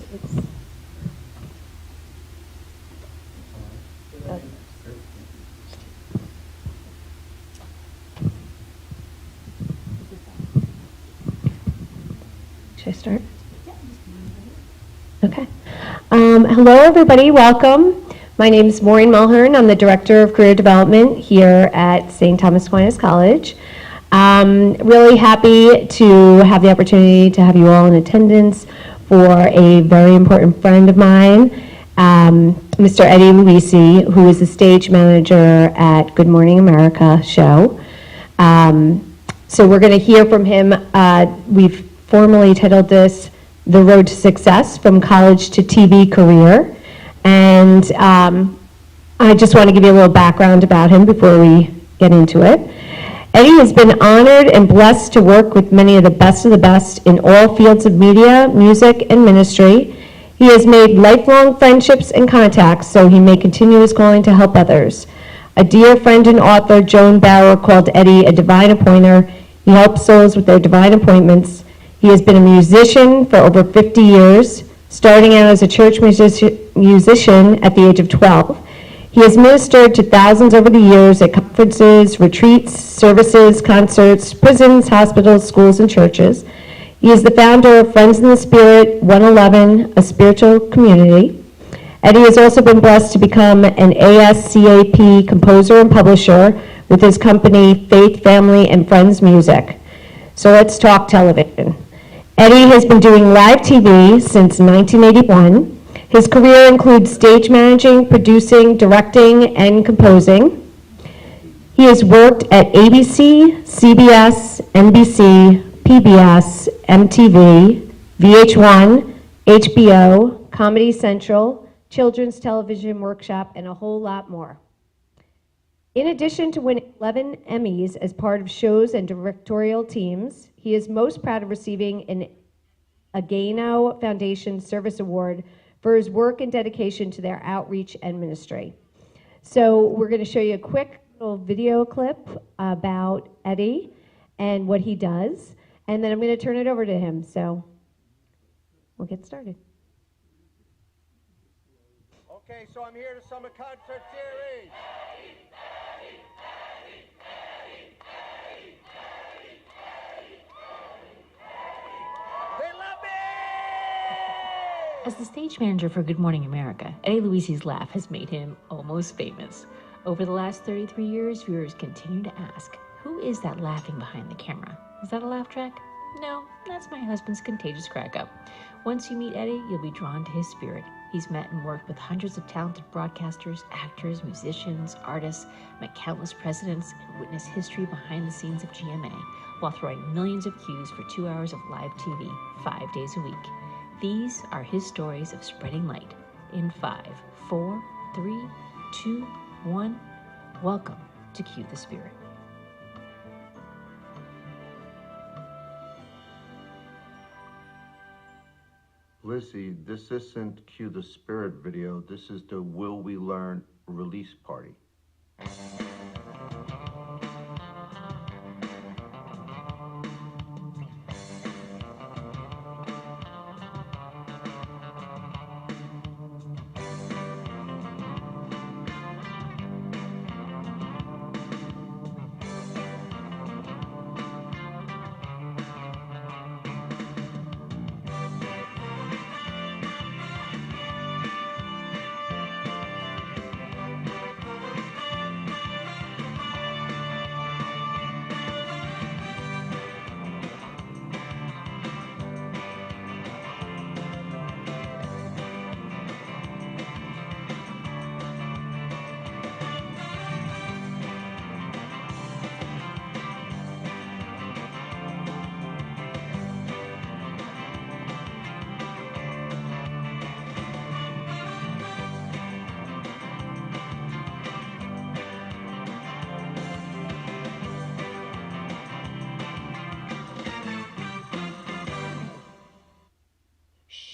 Should I start? Okay. Hello, everybody. Welcome. My name is Maureen Mulhern. I'm the Director of Career Development here at St. Thomas Aquinas College. Really happy to have the opportunity to have you all in attendance for a very important friend of mine, Mr. Eddie Luisi, who is the stage manager at Good Morning America show. So we're going to hear from him. We've formally titled this The Road to Success, From College to TV Career. And I just want to give you a little background about him before we get into it. Eddie has been honored and blessed to work with many of the best in all fields of media, music, and ministry. He has made lifelong friendships and contacts so he may continue his calling to help others. A dear friend and author, Joan Bauer, called Eddie a divine appointer. He helps souls with their divine appointments. He has been a musician for over 50 years, starting out as a church musician at the age of 12. He has ministered to thousands over the years at conferences, retreats, services, concerts, prisons, hospitals, schools, and churches. He is the founder of Friends in the Spirit 111, a spiritual community. Eddie has also been blessed to become an ASCAP composer and publisher with his company Faith, Family, and Friends Music. So let's talk television. Eddie has been doing live TV since 1981. His career includes stage managing, producing, directing, and composing. He has worked at ABC, CBS, NBC, PBS, MTV, VH1, HBO, Comedy Central, Children's Television Workshop, and a whole lot more. In addition to winning 11 Emmys as part of shows and directorial teams, he is most proud of receiving an Agano Foundation Service Award for his work and dedication to their outreach and ministry. So we're going to show you a quick little video clip about Eddie and what he does, and then I'm going to turn it over to him. So we'll get started. Okay, so I'm here to Summer Concert Series. They love me! As the stage manager for Good Morning America, Eddie Luisi's laugh has made him almost famous. Over the last 33 years, viewers continue to ask, who is that laughing behind the camera? Is that a laugh track? No, that's my husband's contagious crack up. Once you meet Eddie, you'll be drawn to his spirit. He's met and worked with hundreds of talented broadcasters, actors, musicians, artists, met countless presidents, and witnessed history behind the scenes of GMA, while throwing millions of cues for 2 hours of live TV, 5 days a week. These are his stories of spreading light. In 5, 4, 3, 2, 1, welcome to Cue the Spirit. Luisi, this isn't Cue the Spirit video. This is the Will We Learn release party.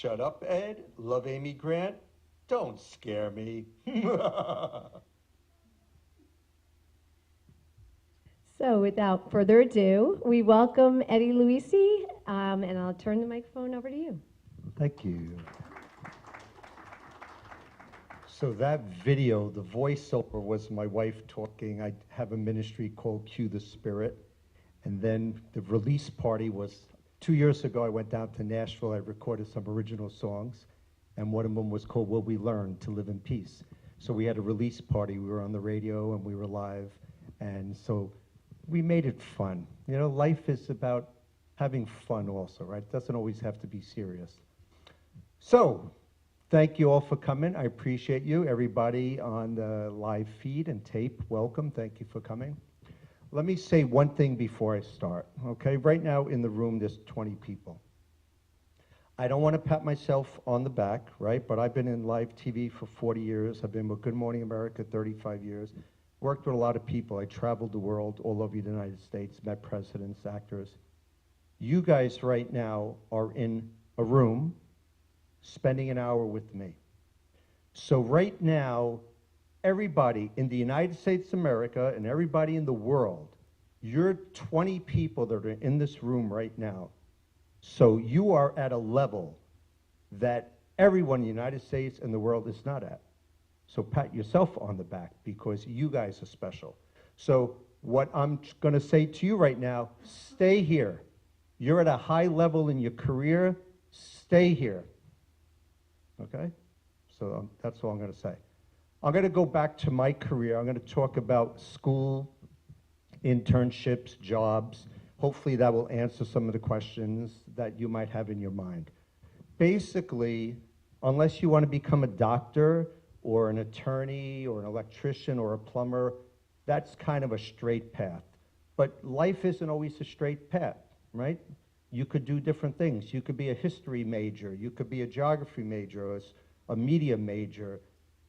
Shut up, Ed. Love Amy Grant. Don't scare me. So without further ado, we welcome Eddie Luisi, and I'll turn the microphone over to you. Thank you. So that video, the voiceover was my wife talking. I have a ministry called Cue the Spirit. And then the release party was 2 years ago. I went down to Nashville. I recorded some original songs. And one of them was called Will We Learn to Live in Peace. So we had a release party. We were on the radio and we were live. And so we made it fun. You know, life is about having fun also, right? It doesn't always have to be serious. So, thank you all for coming. I appreciate you. Everybody on the live feed and tape, welcome. Thank you for coming. Let me say one thing before I start, okay? Right now in the room, there's 20 people. I don't want to pat myself on the back, right? But I've been in live TV for 40 years. I've been with Good Morning America 35 years. Worked with a lot of people. I traveled the world, all over the United States, met presidents, actors. You guys right now are in a room spending an hour with me. So right now, everybody in the United States of America and everybody in the world, you're 20 people that are in this room right now. So you are at a level that everyone in the United States and the world is not at. So pat yourself on the back because you guys are special. So what I'm going to say to you right now, stay here. You're at a high level in your career, stay here. Okay? So that's all I'm going to say. I'm going to go back to my career. I'm going to talk about school, internships, jobs. Hopefully that will answer some of the questions that you might have in your mind. Basically, unless you want to become a doctor or an attorney or an electrician or a plumber, that's kind of a straight path. But life isn't always a straight path, right? You could do different things. You could be a history major. You could be a geography major, or a media major,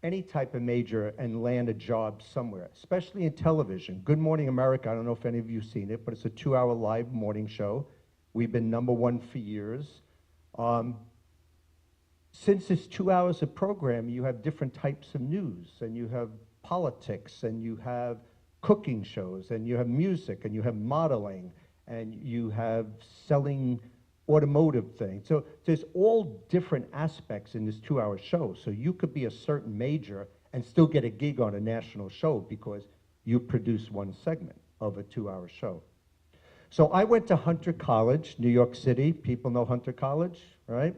any type of major, and land a job somewhere, especially in television. Good Morning America, I don't know if any of you have seen it, but it's a 2-hour live morning show. We've been #1 for years. Since it's 2 hours of program, you have different types of news, and you have politics, and you have cooking shows, and you have music, and you have modeling, and you have selling automotive things. So there's all different aspects in this 2-hour show. So you could be a certain major and still get a gig on a national show because you produce one segment of a 2-hour show. So I went to Hunter College, New York City. People know Hunter College, right?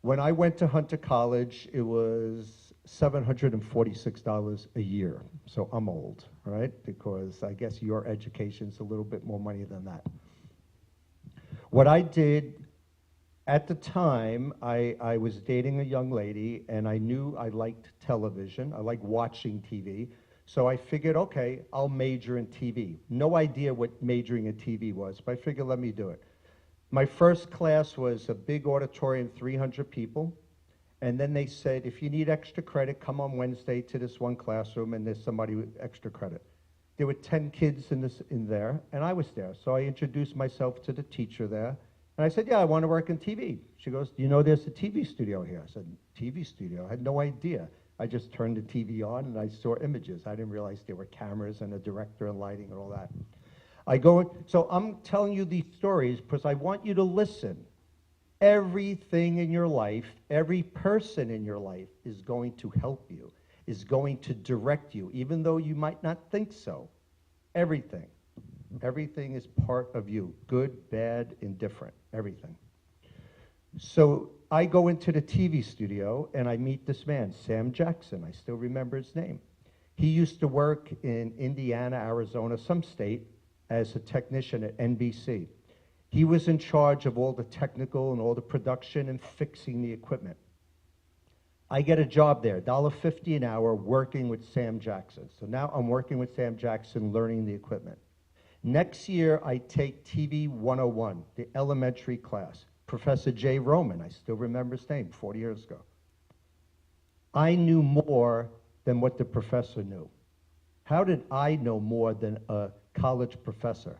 When I went to Hunter College, it was $746 a year. So I'm old, right? Because I guess your education's a little bit more money than that. What I did at the time, I was dating a young lady, and I knew I liked television. I liked watching TV. So I figured, okay, I'll major in TV. No idea what majoring in TV was, but I figured, let me do it. My first class was a big auditorium, 300 people. And then they said, if you need extra credit, come on Wednesday to this one classroom, and there's somebody with extra credit. There were 10 kids in there, and I was there. So I introduced myself to the teacher there. And I said, yeah, I want to work in TV. She goes, do you know there's a TV studio here? I said, TV studio? I had no idea. I just turned the TV on, and I saw images. I didn't realize there were cameras and a director and lighting and all that. So I'm telling you these stories because I want you to listen. Everything in your life, every person in your life is going to help you, is going to direct you, even though you might not think so. Everything. Everything is part of you, good, bad, indifferent, everything. So I go into the TV studio and I meet this man, Sam Jackson. I still remember his name. He used to work in Indiana, Arizona, some state, as a technician at NBC. He was in charge of all the technical and all the production and fixing the equipment. I get a job there, $1.50 an hour, working with Sam Jackson. So now I'm working with Sam Jackson, learning the equipment. Next year, I take TV 101, the elementary class. Professor Jay Roman, I still remember his name, 40 years ago. I knew more than what the professor knew. How did I know more than a college professor?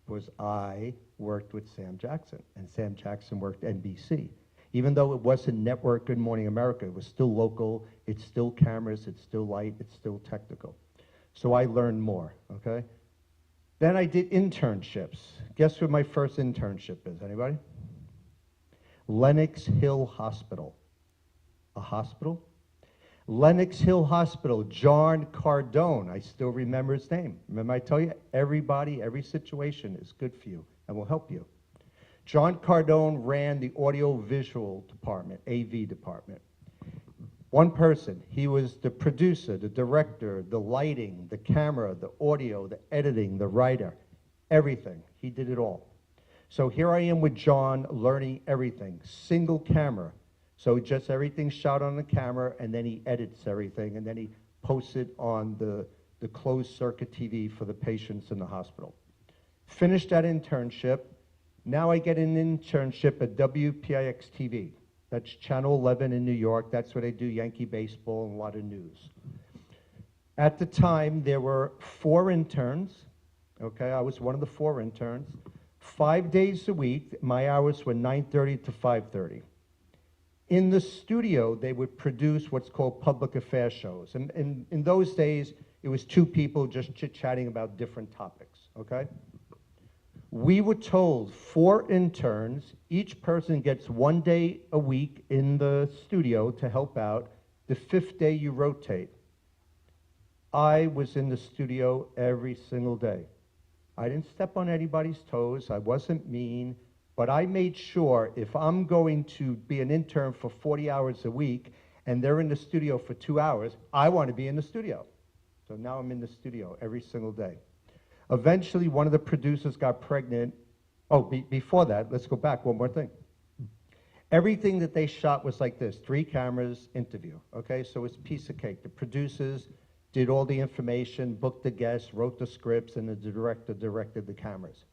Was I worked with Sam Jackson, and Sam Jackson worked NBC. Even though it wasn't network Good Morning America, it was still local, it's still cameras, it's still light, it's still technical. So I learned more, okay? Then I did internships. Guess where my first internship is, anybody? Lenox Hill Hospital. A hospital? Lenox Hill Hospital, John Cardone. I still remember his name. Remember I tell you, everybody, every situation is good for you and will help you. John Cardone ran the audio-visual department, AV department. One person, he was the producer, the director, the lighting, the camera, the audio, the editing, the writer, everything. He did it all. So here I am with John learning everything, single camera. So just everything's shot on the camera, and then he edits everything, and then he posts it on the closed circuit TV for the patients in the hospital. Finished that internship. Now I get an internship at WPIX TV. That's Channel 11 in New York. That's where they do Yankee baseball and a lot of news. At the time, there were 4 interns. Okay, I was one of the 4 interns. 5 days a week, my hours were 9:30 to 5:30. In the studio, they would produce what's called public affairs shows. And in those days, it was 2 people just chit-chatting about different topics, okay? We were told 4 interns, each person gets 1 day a week in the studio to help out. The 5th day you rotate. I was in the studio every single day. I didn't step on anybody's toes. I wasn't mean, but I made sure if I'm going to be an intern for 40 hours a week and they're in the studio for 2 hours, I want to be in the studio. So now I'm in the studio every single day. Eventually, one of the producers got pregnant. Oh, before that, let's go back one more thing. Everything that they shot was like this, 3 cameras, interview, okay? So it's a piece of cake. The producers did all the information, booked the guests, wrote the scripts, and the director directed the cameras.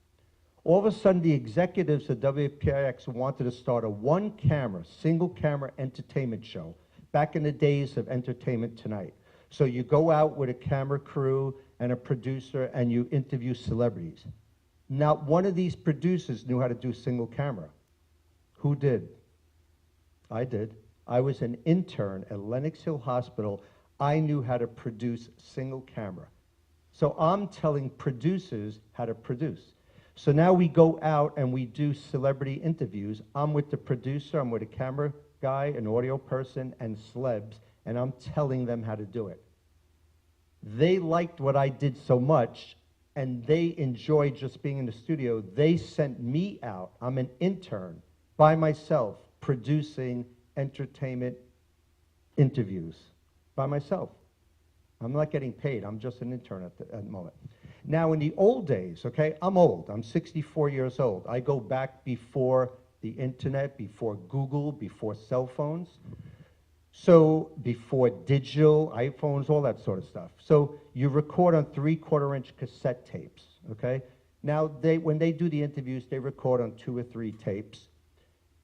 All of a sudden, the executives at WPIX wanted to start a 1-camera, single-camera entertainment show, back in the days of Entertainment Tonight. So you go out with a camera crew and a producer, and you interview celebrities. Not one of these producers knew how to do single camera. Who did? I did. I was an intern at Lenox Hill Hospital. I knew how to produce single camera. So I'm telling producers how to produce. So now we go out and we do celebrity interviews. I'm with the producer, I'm with a camera guy, an audio person, and celebs, and I'm telling them how to do it. They liked what I did so much, and they enjoyed just being in the studio. They sent me out. I'm an intern by myself producing entertainment interviews by myself. I'm not getting paid. I'm just an intern at the moment. Now, in the old days, okay, I'm old. I'm 64 years old. I go back before the internet, before Google, before cell phones. So before digital, iPhones, all that sort of stuff. So you record on 3/4-inch cassette tapes, okay? Now, when they do the interviews, they record on 2 or 3 tapes.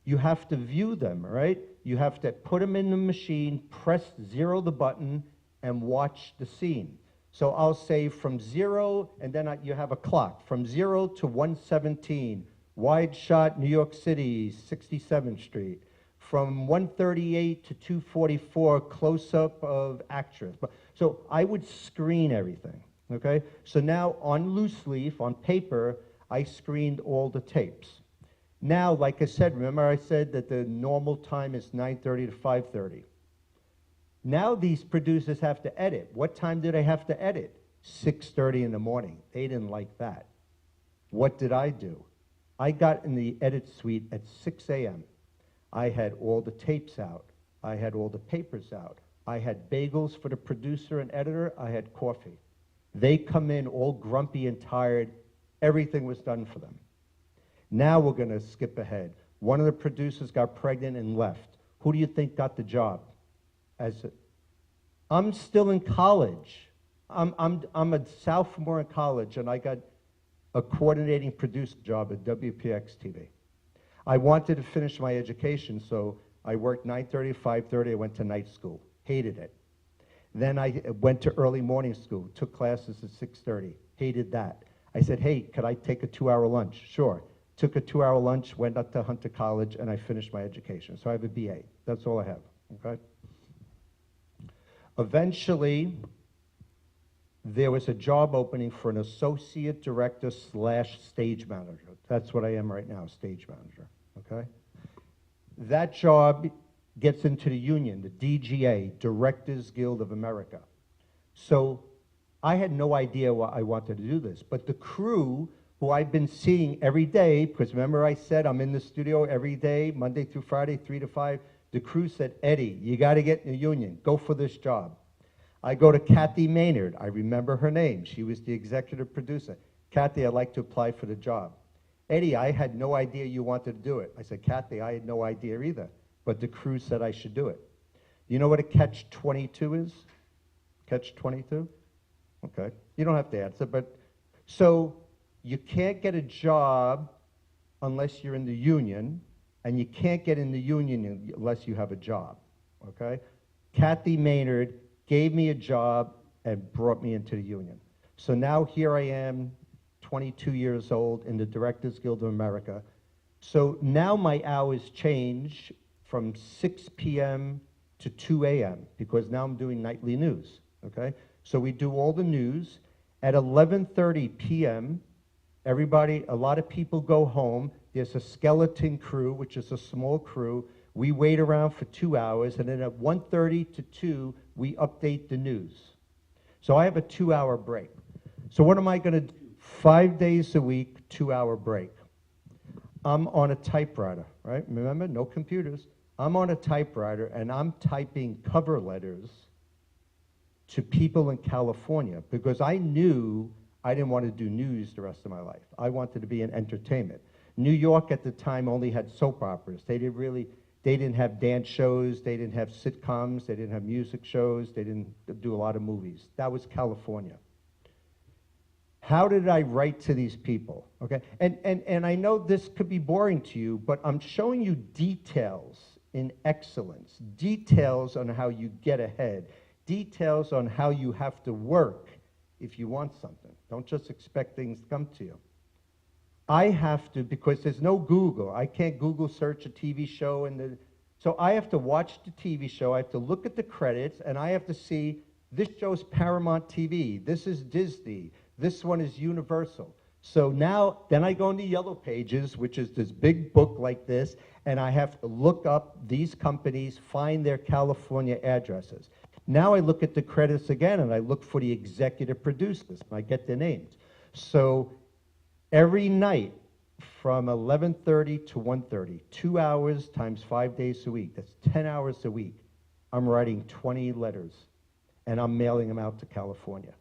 You have to view them, right? You have to put them in the machine, press 0 the button, and watch the scene. So I'll say from 0, and then you have a clock, from 0 to 117, wide shot, New York City, 67th Street. From 138 to 244, close-up of actress. So I would screen everything, okay? So now on loose leaf, on paper, I screened all the tapes. Now, like I said, remember I said that the normal time is 9:30 to 5:30. Now these producers have to edit. What time do they have to edit? 6:30 in the morning. They didn't like that. What did I do? I got in the edit suite at 6 a.m. I had all the tapes out. I had all the papers out. I had bagels for the producer and editor. I had coffee. They come in all grumpy and tired. Everything was done for them. Now we're going to skip ahead. One of the producers got pregnant and left. Who do you think got the job? I'm still in college. I'm a sophomore in college, and I got a coordinating producer job at WPX TV. I wanted to finish my education, so I worked 9:30 to 5:30. I went to night school. Hated it. Then I went to early morning school, took classes at 6:30. Hated that. I said, hey, could I take a 2-hour lunch? Sure. Took a 2-hour lunch, went up to Hunter College, and I finished my education. So I have a BA. That's all I have, okay? Eventually, there was a job opening for an associate director / stage manager. That's what I am right now, stage manager, okay? That job, gets into the union, the DGA, Directors Guild of America. So I had no idea why I wanted to do this, but the crew who I've been seeing every day, because remember I said I'm in the studio every day, Monday through Friday, 3 to 5, the crew said, Eddie, you got to get in the union, go for this job. I go to Kathy Maynard, I remember her name, she was the executive producer. Kathy, I'd like to apply for the job. Eddie, I had no idea you wanted to do it. I said, Kathy, I had no idea either, but the crew said I should do it. You know what a catch-22 is? Catch-22? Okay, you don't have to answer, but so you can't get a job unless you're in the union, and you can't get in the union unless you have a job, okay? Kathy Maynard gave me a job and brought me into the union. So now here I am, 22 years old in the Directors Guild of America. So now my hours change from 6 p.m. to 2 a.m. because now I'm doing nightly news, okay? So we do all the news. At 11:30 p.m., everybody, a lot of people go home. There's a skeleton crew, which is a small crew. We wait around for 2 hours, and then at 1:30 to 2, we update the news. So I have a 2-hour break. So what am I going to do? 5 days a week, 2-hour break. I'm on a typewriter, right? Remember, no computers. I'm on a typewriter, and I'm typing cover letters to people in California because I knew I didn't want to do news the rest of my life. I wanted to be in entertainment. New York at the time only had soap operas. They didn't have dance shows, they didn't have sitcoms, they didn't have music shows, they didn't do a lot of movies. That was California. How did I write to these people? Okay, and I know this could be boring to you, but I'm showing you details in excellence, details on how you get ahead, details on how you have to work if you want something. Don't just expect things to come to you. I have to, because there's no Google. I can't Google search a TV show, so I have to watch the TV show, I have to look at the credits, and I have to see, this show's Paramount TV, this is Disney, this one is Universal. So now, then I go into Yellow Pages, which is this big book like this, and I have to look up these companies, find their California addresses. Now I look at the credits again, and I look for the executive producers, and I get their names. So every night from 11:30 to 1:30, 2 hours times 5 days a week, that's 10 hours a week, I'm writing 20 letters, and I'm mailing them out to California,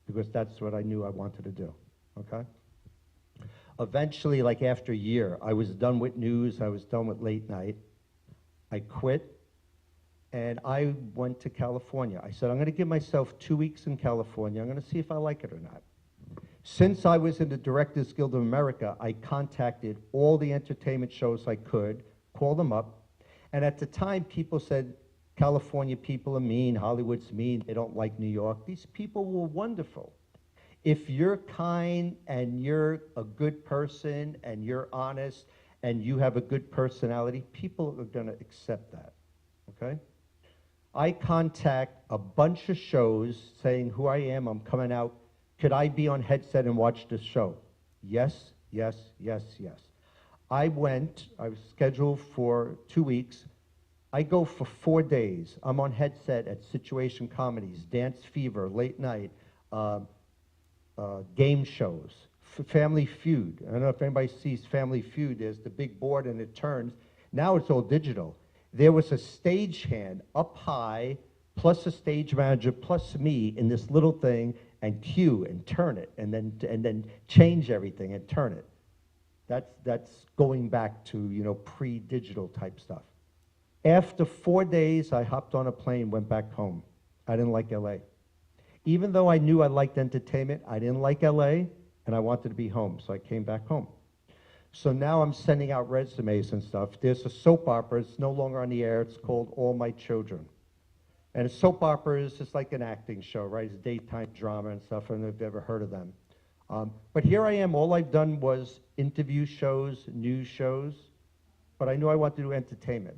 because that's what I knew I wanted to do, okay? Eventually, like after a year, I was done with news, I was done with late night. I quit, and I went to California. I said, I'm gonna give myself 2 weeks in California, I'm gonna see if I like it or not. Since I was in the Directors Guild of America, I contacted all the entertainment shows I could, called them up, and at the time people said, California people are mean, Hollywood's mean, they don't like New York. These people were wonderful. If you're kind and you're a good person and you're honest and you have a good personality, people are gonna accept that, okay? I contact a bunch of shows saying who I am, I'm coming out, could I be on headset and watch this show? Yes, yes, yes, yes. I went, I was scheduled for 2 weeks. I go for 4 days. I'm on headset at Situation Comedies, Dance Fever, Late Night, game shows, Family Feud. I don't know if anybody sees Family Feud. There's the big board and it turns. Now it's all digital. There was a stagehand up high, plus a stage manager, plus me in this little thing, and cue and turn it, and then change everything and turn it. That's going back to pre-digital type stuff. After 4 days, I hopped on a plane, went back home. I didn't like LA. Even though I knew I liked entertainment, I didn't like LA, and I wanted to be home, so I came back home. So now I'm sending out resumes and stuff. There's a soap opera, it's no longer on the air, it's called All My Children. And a soap opera is just like an acting show, right? It's daytime drama and stuff. I don't know if you've ever heard of them. But here I am, all I've done was interview shows, news shows, but I knew I wanted to do entertainment.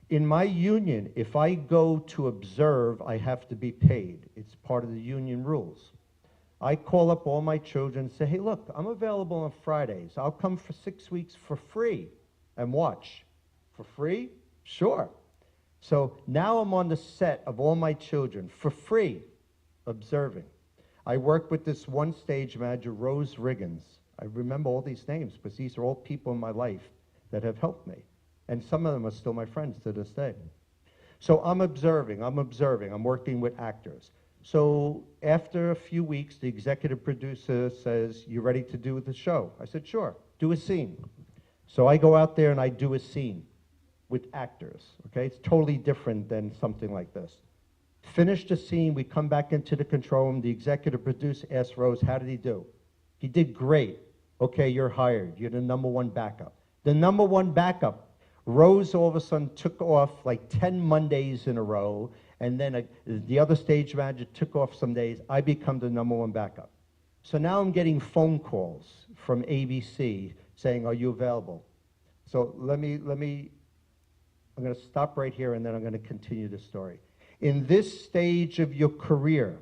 In my union, if I go to observe, I have to be paid. It's part of the union rules. I call up All My Children and say, hey, look, I'm available on Fridays. I'll come for 6 weeks for free and watch. For free? Sure. So now I'm on the set of All My Children for free, observing. I work with this one stage manager, Rose Riggins. I remember all these names because these are all people in my life that have helped me. And some of them are still my friends to this day. So I'm observing, I'm working with actors. So after a few weeks, the executive producer says, "You ready to do the show?" I said, "Sure, do a scene." So I go out there and I do a scene with actors, okay? It's totally different than something like this. Finish the scene, we come back into the control room, the executive producer asks Rose, "How did he do?" "He did great." "Okay, you're hired, you're the #1 backup." The #1 backup, Rose all of a sudden took off like 10 Mondays in a row, and then the other stage manager took off some days. I become the #1 backup. So now I'm getting phone calls from ABC saying, "Are you available?" So I'm going to stop right here and then I'm going to continue the story. In this stage of your career,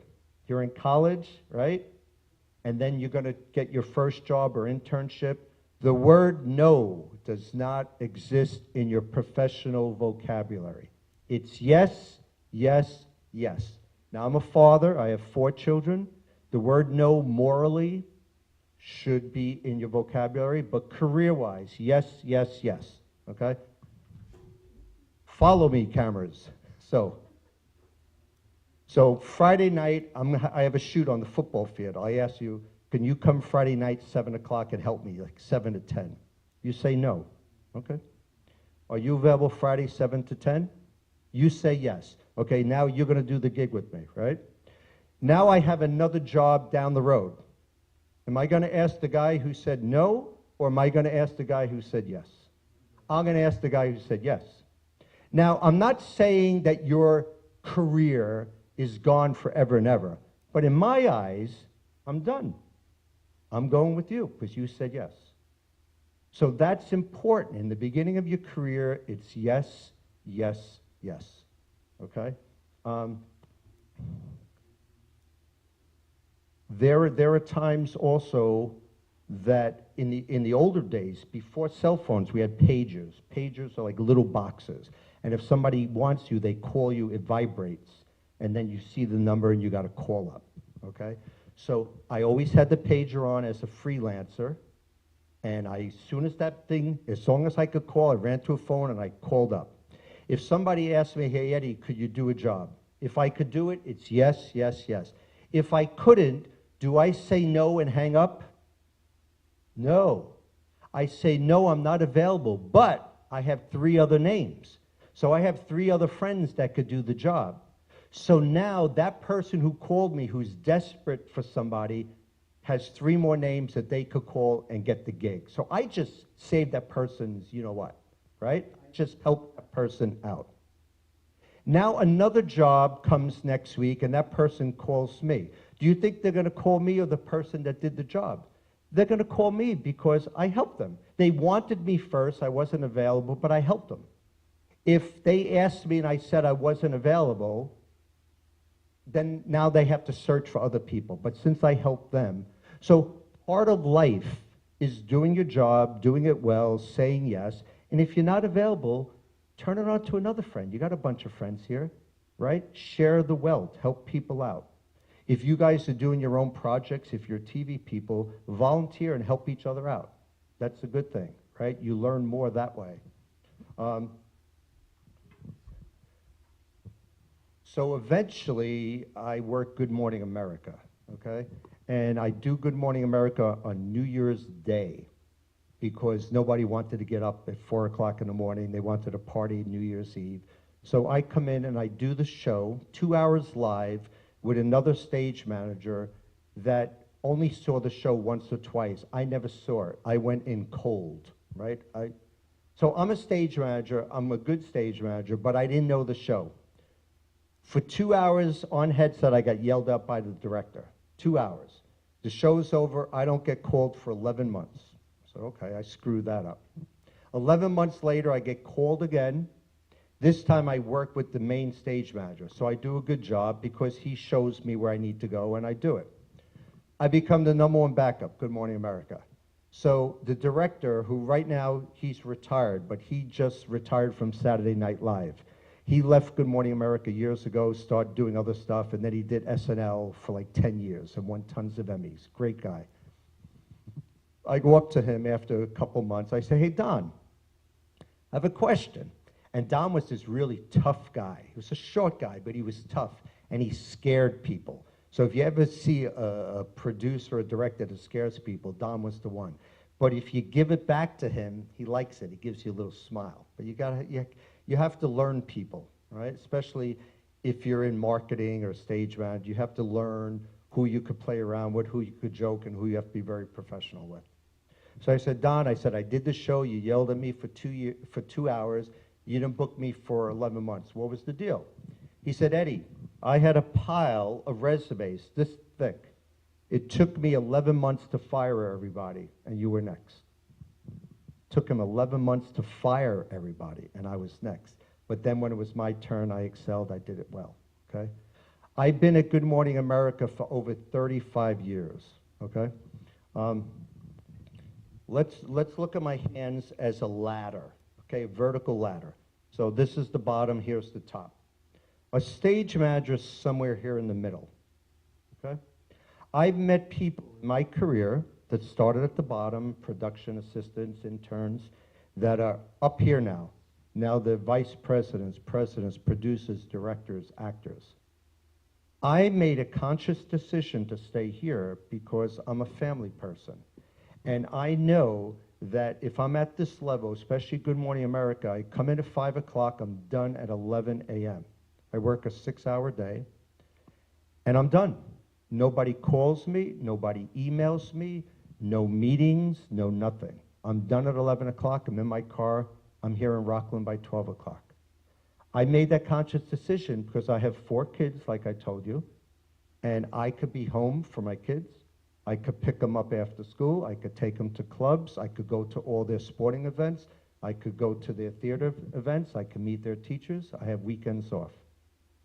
you're in college, right? And then you're going to get your first job or internship. The word no does not exist in your professional vocabulary. It's yes, yes, yes. Now, I'm a father. I have 4 children. The word no morally should be in your vocabulary, but career-wise, yes, yes, yes, okay? Follow me, cameras. So Friday night, I have a shoot on the football field. I ask you, "Can you come Friday night, 7 o'clock, and help me, like 7 to 10? You say no. Okay. "Are you available Friday, 7 to 10? You say yes. Okay, now you're going to do the gig with me, right? Now I have another job down the road. Am I going to ask the guy who said no, or am I going to ask the guy who said yes? I'm going to ask the guy who said yes. Now, I'm not saying that your career is gone forever and ever, but in my eyes, I'm done. I'm going with you because you said yes. So that's important. In the beginning of your career, it's yes, yes, yes. Okay? There are times also that in the older days, before cell phones, we had pagers. Pagers are like little boxes. And if somebody wants you, they call you, it vibrates. And then you see the number and you got to call up. Okay? So I always had the pager on as a freelancer. And as soon as that thing, as long as I could call, I ran to a phone and I called up. If somebody asked me, "Hey, Eddie, could you do a job?" If I could do it, it's yes, yes, yes. If I couldn't, do I say no and hang up? No. I say, "No, I'm not available, but I have 3 other names. So I have 3 other friends that could do the job." So now that person who called me, who's desperate for somebody, has 3 more names that they could call and get the gig. So I just saved that person's, you know what, right? Just help that person out. Now another job comes next week and that person calls me. Do you think they're going to call me or the person that did the job? They're going to call me because I helped them. They wanted me first. I wasn't available, but I helped them. If they asked me and I said I wasn't available, then now they have to search for other people. But since I helped them, so part of life is doing your job, doing it well, saying yes. And if you're not available, turn it on to another friend. You got a bunch of friends here, right? Share the wealth, help people out. If you guys are doing your own projects, if you're TV people, volunteer and help each other out. That's a good thing, right? You learn more that way. So eventually, I work Good Morning America, okay? And I do Good Morning America on New Year's Day because nobody wanted to get up at 4 o'clock in the morning. They wanted to party New Year's Eve. So I come in and I do the show, 2 hours live, with another stage manager that only saw the show once or twice. I never saw it. I went in cold, right? So I'm a stage manager. I'm a good stage manager, but I didn't know the show. For 2 hours on headset, I got yelled at by the director. 2 hours. The show's over. I don't get called for 11 months. So, okay, I screwed that up. 11 months later, I get called again. This time I work with the main stage manager. So I do a good job because he shows me where I need to go and I do it. I become the #1 backup, Good Morning America. So the director, who right now he's retired, but he just retired from Saturday Night Live. He left Good Morning America years ago, started doing other stuff, and then he did SNL for like 10 years and won tons of Emmys. Great guy. I go up to him after a couple months. I say, hey, Don, I have a question. And Don was this really tough guy. He was a short guy, but he was tough, and he scared people. So if you ever see a producer or a director that scares people, Don was the one. But if you give it back to him, he likes it. He gives you a little smile. But you have to learn people, right? Especially if you're in marketing or stage management, you have to learn who you could play around with, who you could joke, and who you have to be very professional with. So I said, Don, I did the show. You yelled at me for 2 hours. You didn't book me for 11 months. What was the deal? He said, Eddie, I had a pile of resumes this thick. It took me 11 months to fire everybody, and you were next. Took him 11 months to fire everybody, and I was next. But then when it was my turn, I excelled. I did it well, okay? I've been at Good Morning America for over 35 years, okay? Let's look at my hands as a ladder, okay, a vertical ladder. So this is the bottom, here's the top. A stage manager is somewhere here in the middle, okay? I've met people in my career that started at the bottom, production assistants, interns, that are up here now. Now they're vice presidents, producers, directors, actors. I made a conscious decision to stay here because I'm a family person. And I know that if I'm at this level, especially Good Morning America, I come in at 5 o'clock, I'm done at 11 a.m. I work a 6-hour day, and I'm done. Nobody calls me, nobody emails me, no meetings, no nothing. I'm done at 11 o'clock, I'm in my car, I'm here in Rockland by 12 o'clock. I made that conscious decision because I have 4 kids, like I told you, and I could be home for my kids. I could pick them up after school, I could take them to clubs, I could go to all their sporting events, I could go to their theater events, I could meet their teachers, I have weekends off.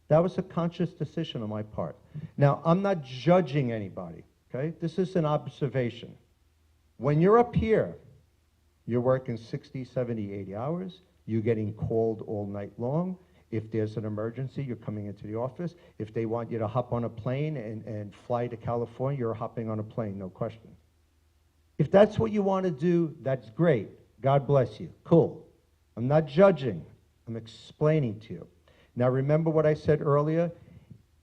That was a conscious decision on my part. Now, I'm not judging anybody, okay? This is an observation. When you're up here, you're working 60, 70, 80 hours, you're getting called all night long. If there's an emergency, you're coming into the office. If they want you to hop on a plane and fly to California, you're hopping on a plane, no question. If that's what you want to do, that's great. God bless you. Cool. I'm not judging. I'm explaining to you. Now, remember what I said earlier?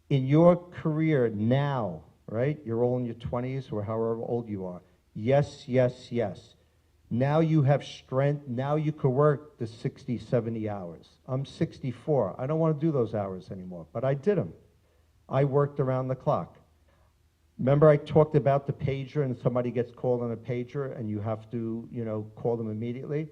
In your career now, right? You're all in your 20s or however old you are. Yes, yes, yes. Now you have strength. Now you could work the 60, 70 hours. I'm 64. I don't want to do those hours anymore, but I did them. I worked around the clock. Remember I talked about the pager and somebody gets called on a pager and you have to, call them immediately?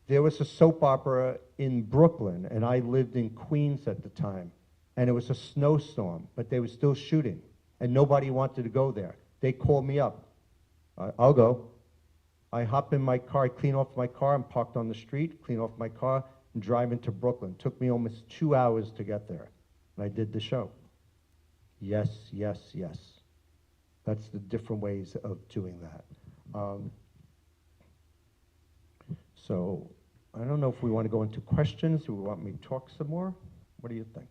There was a soap opera in Brooklyn, and I lived in Queens at the time, and it was a snowstorm, but they were still shooting, and nobody wanted to go there. They called me up. I'll go. I hop in my car, I clean off my car, I'm parked on the street, clean off my car, and drive into Brooklyn. It took me almost 2 hours to get there, and I did the show. Yes, yes, yes. That's the different ways of doing that. So I don't know if we want to go into questions. Do we want me to talk some more? What do you think?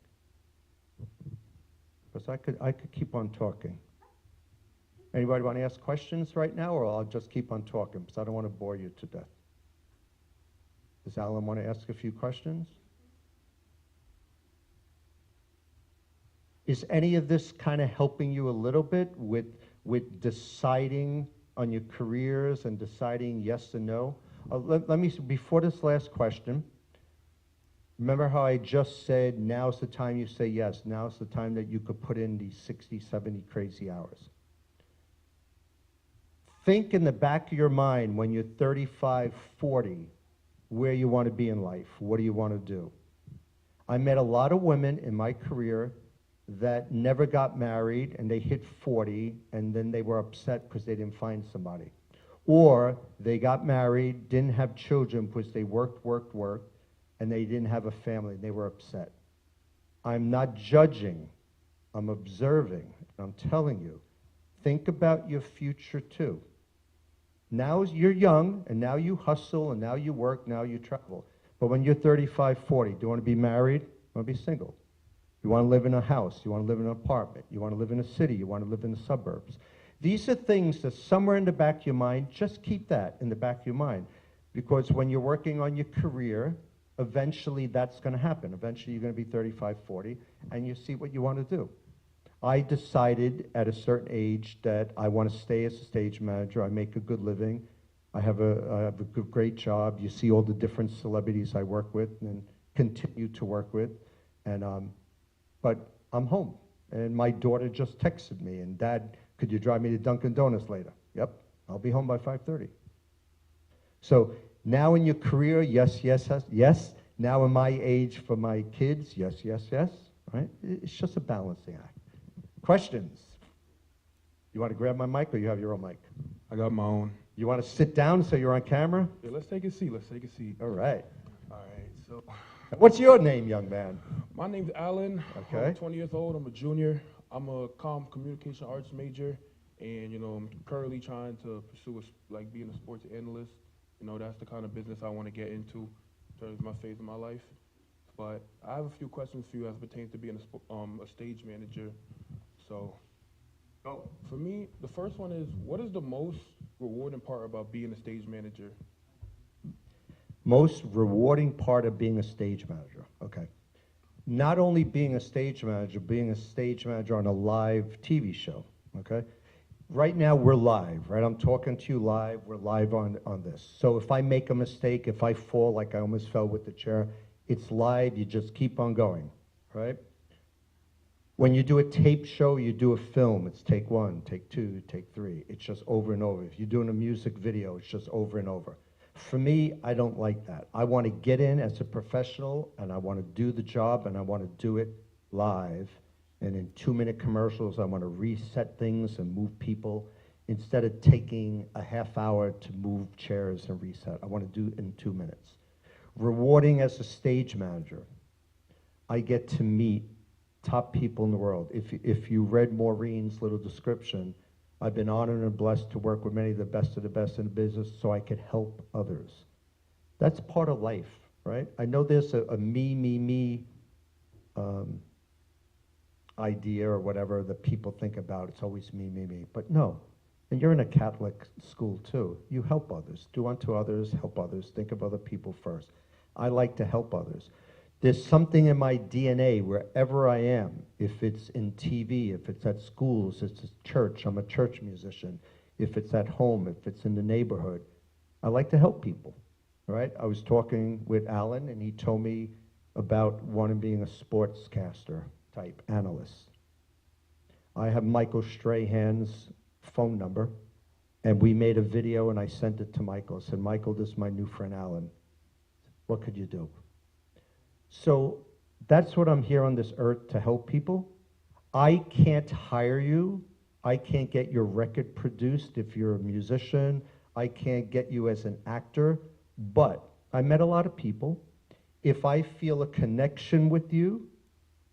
Because I could keep on talking. Anybody want to ask questions right now, or I'll just keep on talking because I don't want to bore you to death. Does Alan want to ask a few questions? Is any of this kind of helping you a little bit with deciding on your careers and deciding yes and no? Let me, before this last question, remember how I just said now's the time you say yes, now's the time that you could put in these 60, 70 crazy hours. Think in the back of your mind when you're 35, 40, where you want to be in life. What do you want to do? I met a lot of women in my career that never got married and they hit 40 and then they were upset because they didn't find somebody. Or they got married, didn't have children because they worked, and they didn't have a family and they were upset. I'm not judging, I'm observing, and I'm telling you, think about your future too. Now you're young, and now you hustle, and now you work, now you travel. But when you're 35, 40, do you want to be married? You want to be single? You want to live in a house? You want to live in an apartment? You want to live in a city? You want to live in the suburbs? These are things that somewhere in the back of your mind, just keep that in the back of your mind. Because when you're working on your career, eventually that's going to happen. Eventually you're going to be 35, 40, and you see what you want to do. I decided at a certain age that I want to stay as a stage manager. I make a good living. I have a great job. You see all the different celebrities I work with and continue to work with. And, but I'm home. And my daughter just texted me, and Dad, could you drive me to Dunkin' Donuts later? Yep, I'll be home by 5:30. So now in your career, yes, yes, yes, yes. Now in my age for my kids, yes, yes, yes, right? It's just a balancing act. Questions? You want to grab my mic or you have your own mic? I got my own. You want to sit down so you're on camera? Yeah, let's take a seat. Let's take a seat. All right. All right. So, What's your name, young man? my name's Alan. Okay. I'm 20 years old. I'm a junior. I'm a communication arts major, and I'm currently trying to pursue like being a sports analyst. That's the kind of business I want to get into in terms of my phase of my life. But I have a few questions for you as it pertains to being a stage manager. So, for me, the first one is, what is the most rewarding part about being a stage manager? Most rewarding part of being a stage manager, okay. Not only being a stage manager on a live TV show, okay? Right now, we're live, right? I'm talking to you live, we're live on this. So if I make a mistake, if I fall like I almost fell with the chair, it's live, you just keep on going, right? When you do a tape show, you do a film, it's take one, take two, take three. It's just over and over. If you're doing a music video, it's just over and over. For me, I don't like that. I want to get in as a professional, and I want to do the job, and I want to do it live. And in 2-minute commercials, I want to reset things and move people instead of taking a half hour to move chairs and reset. I want to do it in 2 minutes. Rewarding as a stage manager, I get to meet top people in the world. If you read Maureen's little description, I've been honored and blessed to work with many of the best in the business so I could help others. That's part of life, right? I know there's a me idea or whatever that people think about. It's always me. But no, and you're in a Catholic school too. You help others. Do unto others, help others. Think of other people first. I like to help others. There's something in my DNA wherever I am, if it's in TV, if it's at schools, if it's church, I'm a church musician, if it's at home, if it's in the neighborhood, I like to help people, right? I was talking with Alan, and he told me about wanting being a sportscaster type analyst. I have Michael Strahan's phone number, and we made a video, and I sent it to Michael. I said, Michael, this is my new friend Alan. What could you do? So that's what I'm here on this earth to help people. I can't hire you. I can't get your record produced if you're a musician. I can't get you as an actor. But I met a lot of people. If I feel a connection with you,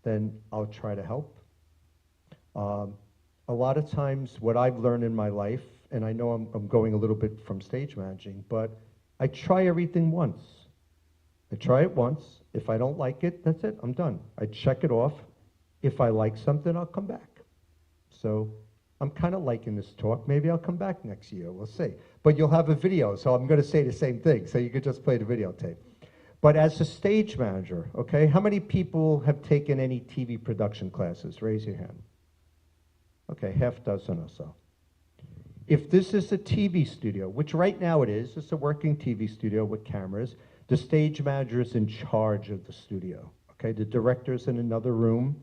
then I'll try to help. A lot of times what I've learned in my life, and I know I'm going a little bit from stage managing, but I try everything once. I try it once. If I don't like it, that's it, I'm done. I check it off. If I like something, I'll come back. So I'm kind of liking this talk. Maybe I'll come back next year, we'll see. But you'll have a video, so I'm gonna say the same thing, so you could just play the videotape. But as a stage manager, okay, how many people have taken any TV production classes? Raise your hand. Okay, half dozen or so. If this is a TV studio, which right now it is, it's a working TV studio with cameras, the stage manager is in charge of the studio, okay? The director's in another room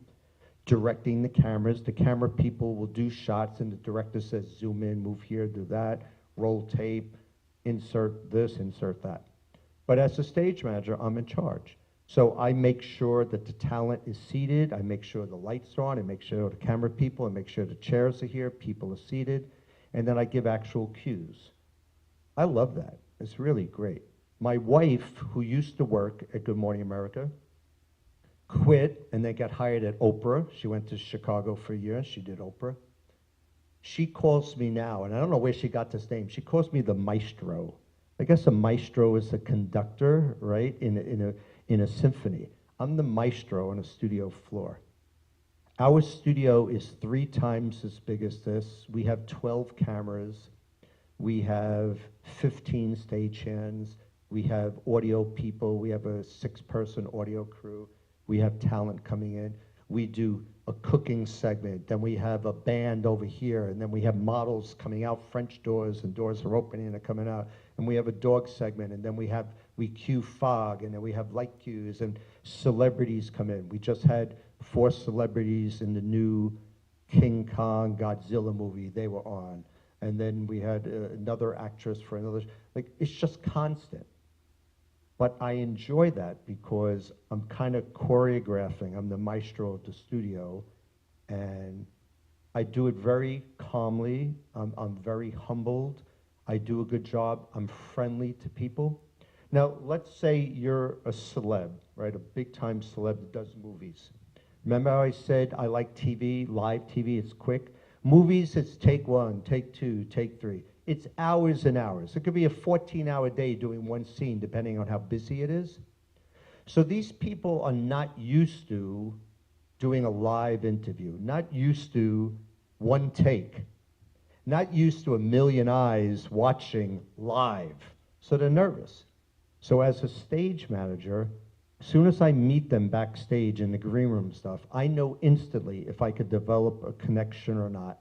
directing the cameras. The camera people will do shots, and the director says, zoom in, move here, do that, roll tape, insert this, insert that. But as a stage manager, I'm in charge. So I make sure that the talent is seated, I make sure the lights are on, I make sure the camera people, I make sure the chairs are here, people are seated, and then I give actual cues. I love that. It's really great. My wife, who used to work at Good Morning America, quit and then got hired at Oprah. She went to Chicago for a year, she did Oprah. She calls me now, and I don't know where she got this name. She calls me the maestro. I guess a maestro is a conductor, right, in a symphony. I'm the maestro on a studio floor. Our studio is 3 times as big as this. We have 12 cameras. We have 15 stagehands. We have audio people. We have a 6-person audio crew. We have talent coming in. We do a cooking segment. Then we have a band over here. And then we have models coming out, French doors, and doors are opening and they're coming out. And we have a dog segment. And then we cue fog. And then we have light cues. And celebrities come in. We just had 4 celebrities in the new King Kong Godzilla movie. They were on. And then we had another actress for another, like, it's just constant. But I enjoy that because I'm kind of choreographing. I'm the maestro of the studio, and I do it very calmly. I'm very humbled. I do a good job. I'm friendly to people. Now, let's say you're a celeb, right? A big-time celeb that does movies. Remember how I said I like TV, live TV, it's quick? Movies, it's take 1, take 2, take 3. It's hours and hours. It could be a 14-hour day doing one scene, depending on how busy it is. So these people are not used to doing a live interview, not used to one take, not used to a million eyes watching live. So they're nervous. So as a stage manager, as soon as I meet them backstage in the green room stuff, I know instantly if I could develop a connection or not.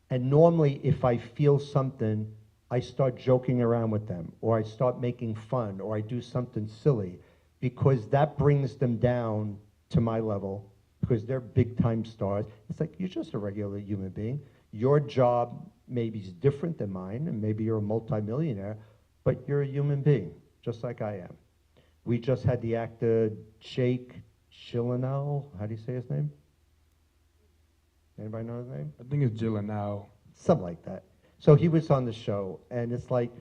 And normally, if I feel something, I start joking around with them, or I start making fun, or I do something silly, because that brings them down to my level, because they're big-time stars. It's like, you're just a regular human being. Your job maybe is different than mine, and maybe you're a multimillionaire, but you're a human being, just like I am. We just had the actor Jake Gyllenhaal. How do you say his name? Anybody know his name? I think it's Gyllenhaal. Something like that. So he was on the show, and it's like,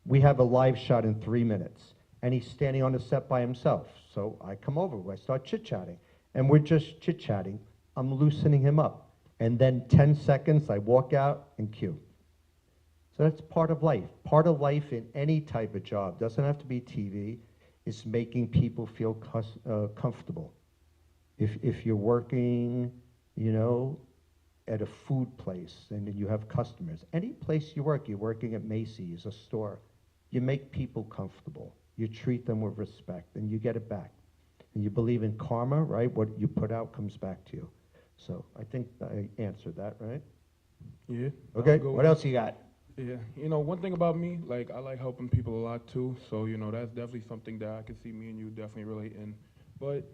we have a live shot in 3 minutes, and he's standing on the set by himself. So I come over, I start chit-chatting, and we're just chit-chatting. I'm loosening him up. And then 10 seconds, I walk out and cue. So that's part of life. Part of life in any type of job, doesn't have to be TV, is making people feel comfortable. If you're working, you know, at a food place and you have customers, any place you work, you're working at Macy's, a store, you make people comfortable. You treat them with respect and you get it back. And you believe in karma, right? What you put out comes back to you. So I think I answered that, right? Yeah. Okay, what else you got? Yeah, you know, one thing about me, like, I like helping people a lot too, so, you know, that's definitely something that I can see me and you definitely relate in. But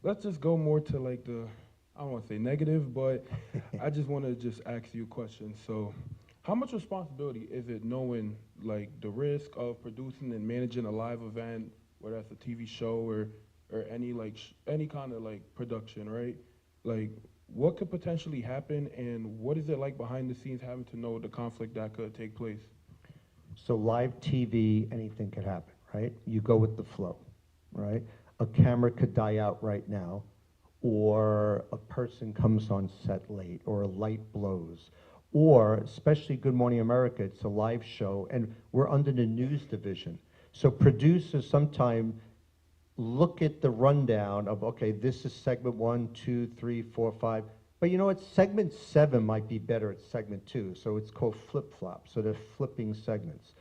let's just go more to, like, I don't want to say negative, but I just want to just ask you a question. So how much responsibility is it knowing, like, the risk of producing and managing a live event, whether that's a TV show or any, like, any kind of, like, production, right? Like, what could potentially happen, and what is it like behind the scenes having to know the conflict that could take place? So live TV, anything could happen, right? You go with the flow, right? A camera could die out right now, or a person comes on set late, or a light blows, or, especially Good Morning America, it's a live show, and we're under the news division. So producers sometimes look at the rundown of, okay, this is segment 1, 2, 3, 4, 5. But you know what? Segment 7 might be better at segment 2. So it's called flip-flop. So they're flipping segments.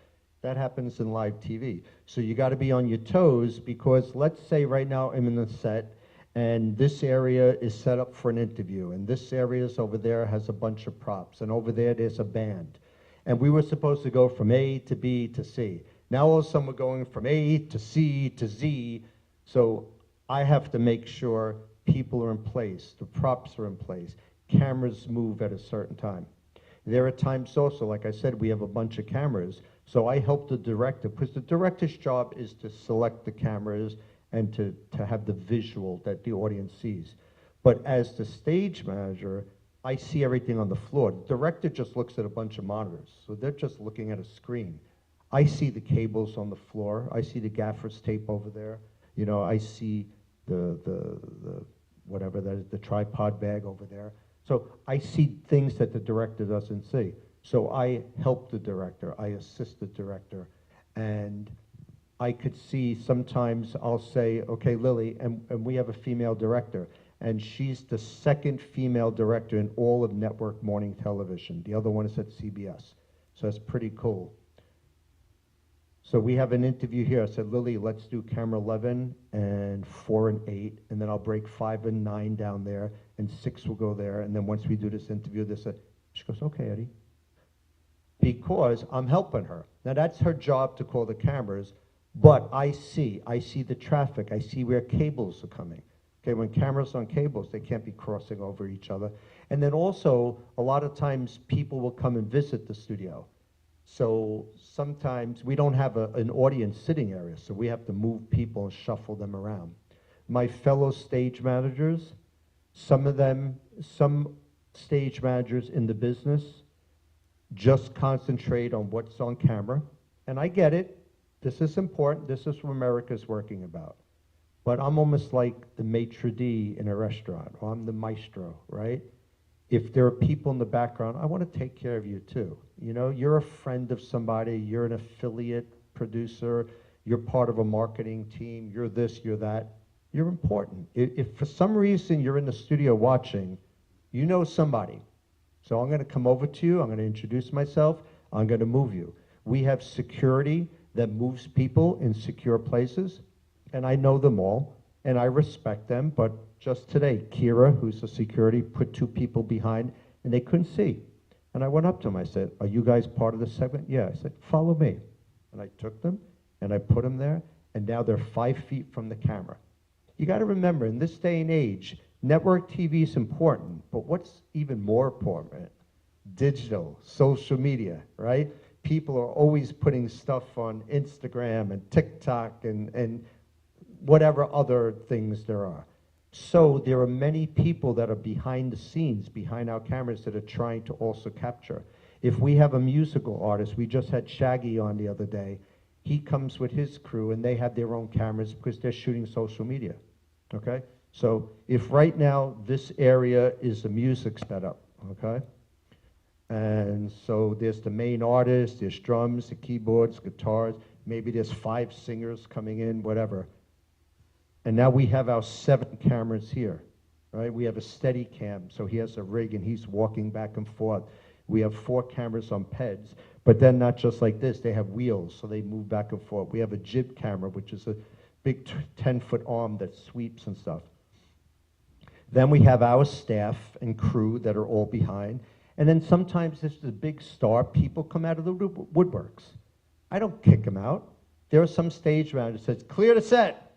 That happens in live TV. So you got to be on your toes, because let's say right now I'm in the set and this area is set up for an interview, and this area is over there has a bunch of props, and over there's a band. And we were supposed to go from A to B to C. Now all of a sudden we're going from A to C to Z. So I have to make sure people are in place, the props are in place, cameras move at a certain time. There are times also, like I said, we have a bunch of cameras, so I help the director, because the director's job is to select the cameras and to have the visual that the audience sees. But as the stage manager, I see everything on the floor. The director just looks at a bunch of monitors, so they're just looking at a screen. I see the cables on the floor, I see the gaffer's tape over there. You know, I see the whatever that is, the tripod bag over there. So I see things that the director doesn't see. So I help the director, I assist the director, And I could see sometimes I'll say, okay, Lily, and we have a female director, and she's the second female director in all of network morning television. The other one is at CBS. So that's pretty cool. So we have an interview here. I said, Lily, let's do camera 11 and 4 and 8, and then I'll break 5 and 9 down there, and 6 will go there. And then once we do this interview, she goes, okay, Eddie. Because I'm helping her. Now that's her job to call the cameras, but I see the traffic. I see where cables are coming. Okay, when cameras on cables, they can't be crossing over each other. And then also, a lot of times people will come and visit the studio. So sometimes we don't have an audience sitting area, so we have to move people and shuffle them around. My fellow stage managers, some stage managers in the business just concentrate on what's on camera. And I get it. This is important. This is what America's working about. But I'm almost like the maitre d' in a restaurant, or I'm the maestro, right? If there are people in the background, I want to take care of you too. You know, you're a friend of somebody, you're an affiliate producer, you're part of a marketing team, you're this, you're that. You're important. If for some reason you're in the studio watching, you know somebody. So I'm going to come over to you, I'm going to introduce myself, I'm going to move you. We have security that moves people in secure places, and I know them all, and I respect them, but just today, Kira, who's the security, put 2 people behind, and they couldn't see. And I went up to them, I said, are you guys part of the segment? Yeah, I said, follow me. And I took them, and I put them there, and now they're 5 feet from the camera. You gotta remember, in this day and age, network TV is important, but what's even more important? Digital, social media, right? People are always putting stuff on Instagram and TikTok and whatever other things there are. So there are many people that are behind the scenes, behind our cameras, that are trying to also capture. If we have a musical artist, we just had Shaggy on the other day, he comes with his crew and they have their own cameras because they're shooting social media, okay? So if right now this area is the music setup, okay? And so there's the main artist, there's drums, the keyboards, guitars, maybe there's 5 singers coming in, whatever. And now we have our 7 cameras here, right? We have a steady cam, so he has a rig and he's walking back and forth. We have 4 cameras on PEDs, but then not just like this, they have wheels, so they move back and forth. We have a jib camera, which is a big 10-foot arm that sweeps and stuff. Then we have our staff and crew that are all behind. And then sometimes this is a big star, people come out of the woodworks. I don't kick them out. There are some stage managers that says, clear the set.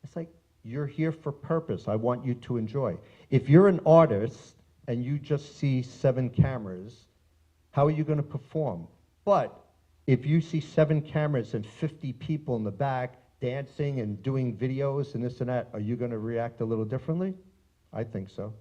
It's like, you're here for purpose. I want you to enjoy. If you're an artist and you just see 7 cameras, how are you going to perform? But if you see 7 cameras and 50 people in the back dancing and doing videos and this and that, are you going to react a little differently? I think so.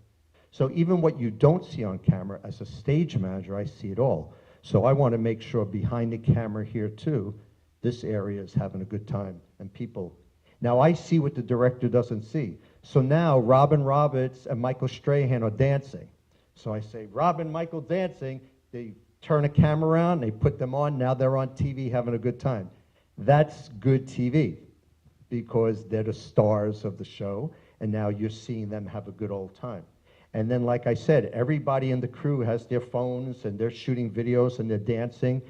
So even what you don't see on camera, as a stage manager, I see it all. So I want to make sure behind the camera here too, this area is having a good time and people. Now I see what the director doesn't see. So now Robin Roberts and Michael Strahan are dancing. So I say, Robin, Michael dancing, they turn a camera around, they put them on, now they're on TV having a good time. That's good TV because they're the stars of the show and now you're seeing them have a good old time. And then, like I said, everybody in the crew has their phones and they're shooting videos and they're dancing.